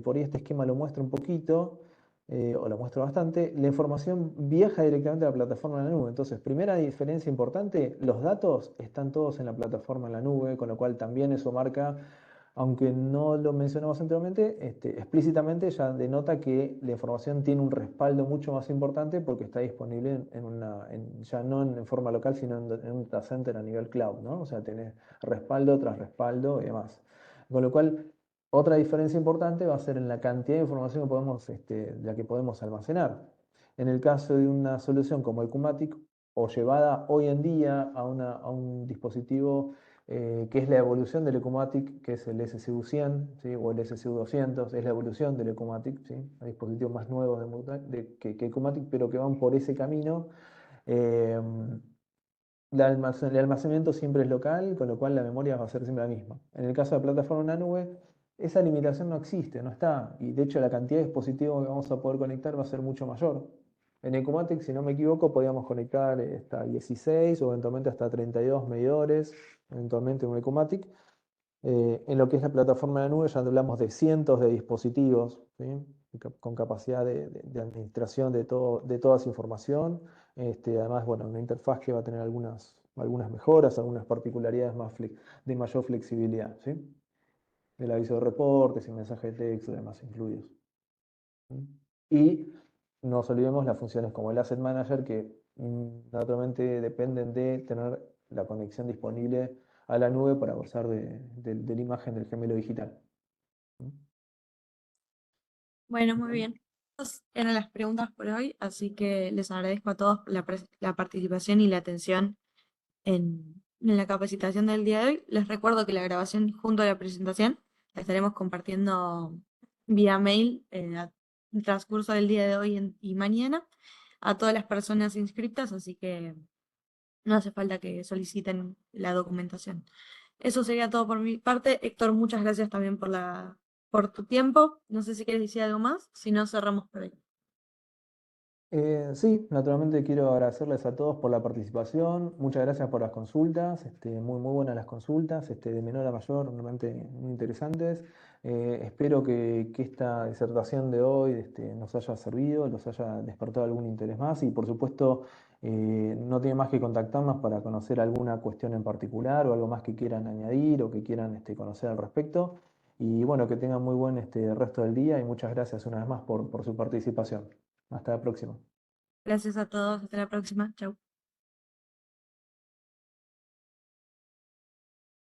por ahí este esquema lo muestra un poquito, o lo muestra bastante, la información viaja directamente a la plataforma en la nube. Entonces, primera diferencia importante, los datos están todos en la plataforma en la nube, con lo cual también eso marca, aunque no lo mencionamos anteriormente, explícitamente ya denota que la información tiene un respaldo mucho más importante porque está disponible ya no en forma local, sino en un data center a nivel cloud, ¿no? O sea, tenés respaldo tras respaldo y demás. Con lo cual, otra diferencia importante va a ser en la cantidad de información que la que podemos almacenar. En el caso de una solución como el Cumatic, o llevada hoy en día a un dispositivo que es la evolución del Ecumatic, que es el SCU100, ¿sí? O el SCU200, es la evolución del Ecumatic, ¿sí? Hay dispositivos más nuevos que Ecumatic, pero que van por ese camino. Eh, el almacenamiento siempre es local, con lo cual la memoria va a ser siempre la misma. En el caso de la plataforma en la nube, esa limitación no existe, no está. Y de hecho la cantidad de dispositivos que vamos a poder conectar va a ser mucho mayor. En Ecomatic, si no me equivoco, podíamos conectar hasta 16 o eventualmente hasta 32 medidores, eventualmente en un Ecomatic. En lo que es la plataforma de la nube ya hablamos de cientos de dispositivos, ¿sí? Con capacidad de administración de toda esa información. Además, bueno, una interfaz que va a tener algunas mejoras, algunas particularidades de mayor flexibilidad, ¿sí? El aviso de reportes y mensaje de texto y demás incluidos. ¿Sí? Y no nos olvidemos las funciones como el Asset Manager que naturalmente dependen de tener la conexión disponible a la nube para gozar de la imagen del gemelo digital. Bueno, muy bien. Esas eran las preguntas por hoy, así que les agradezco a todos la participación y la atención en la capacitación del día de hoy. Les recuerdo que la grabación junto a la presentación la estaremos compartiendo vía mail al transcurso del día de hoy y mañana a todas las personas inscritas, así que no hace falta que soliciten la documentación. Eso sería todo por mi parte. Héctor, muchas gracias también por tu tiempo. No sé si quieres decir algo más, si no cerramos por ahí. Sí, naturalmente quiero agradecerles a todos por la participación. Muchas gracias por las consultas. Muy buenas las consultas, de menor a mayor, realmente muy interesantes. Espero que esta disertación de hoy nos haya servido, los haya despertado algún interés más y por supuesto no tiene más que contactarnos para conocer alguna cuestión en particular o algo más que quieran añadir o que quieran conocer al respecto. Y bueno, que tengan muy buen resto del día y muchas gracias una vez más por su participación. Hasta la próxima. Gracias a todos. Hasta la próxima. Chau.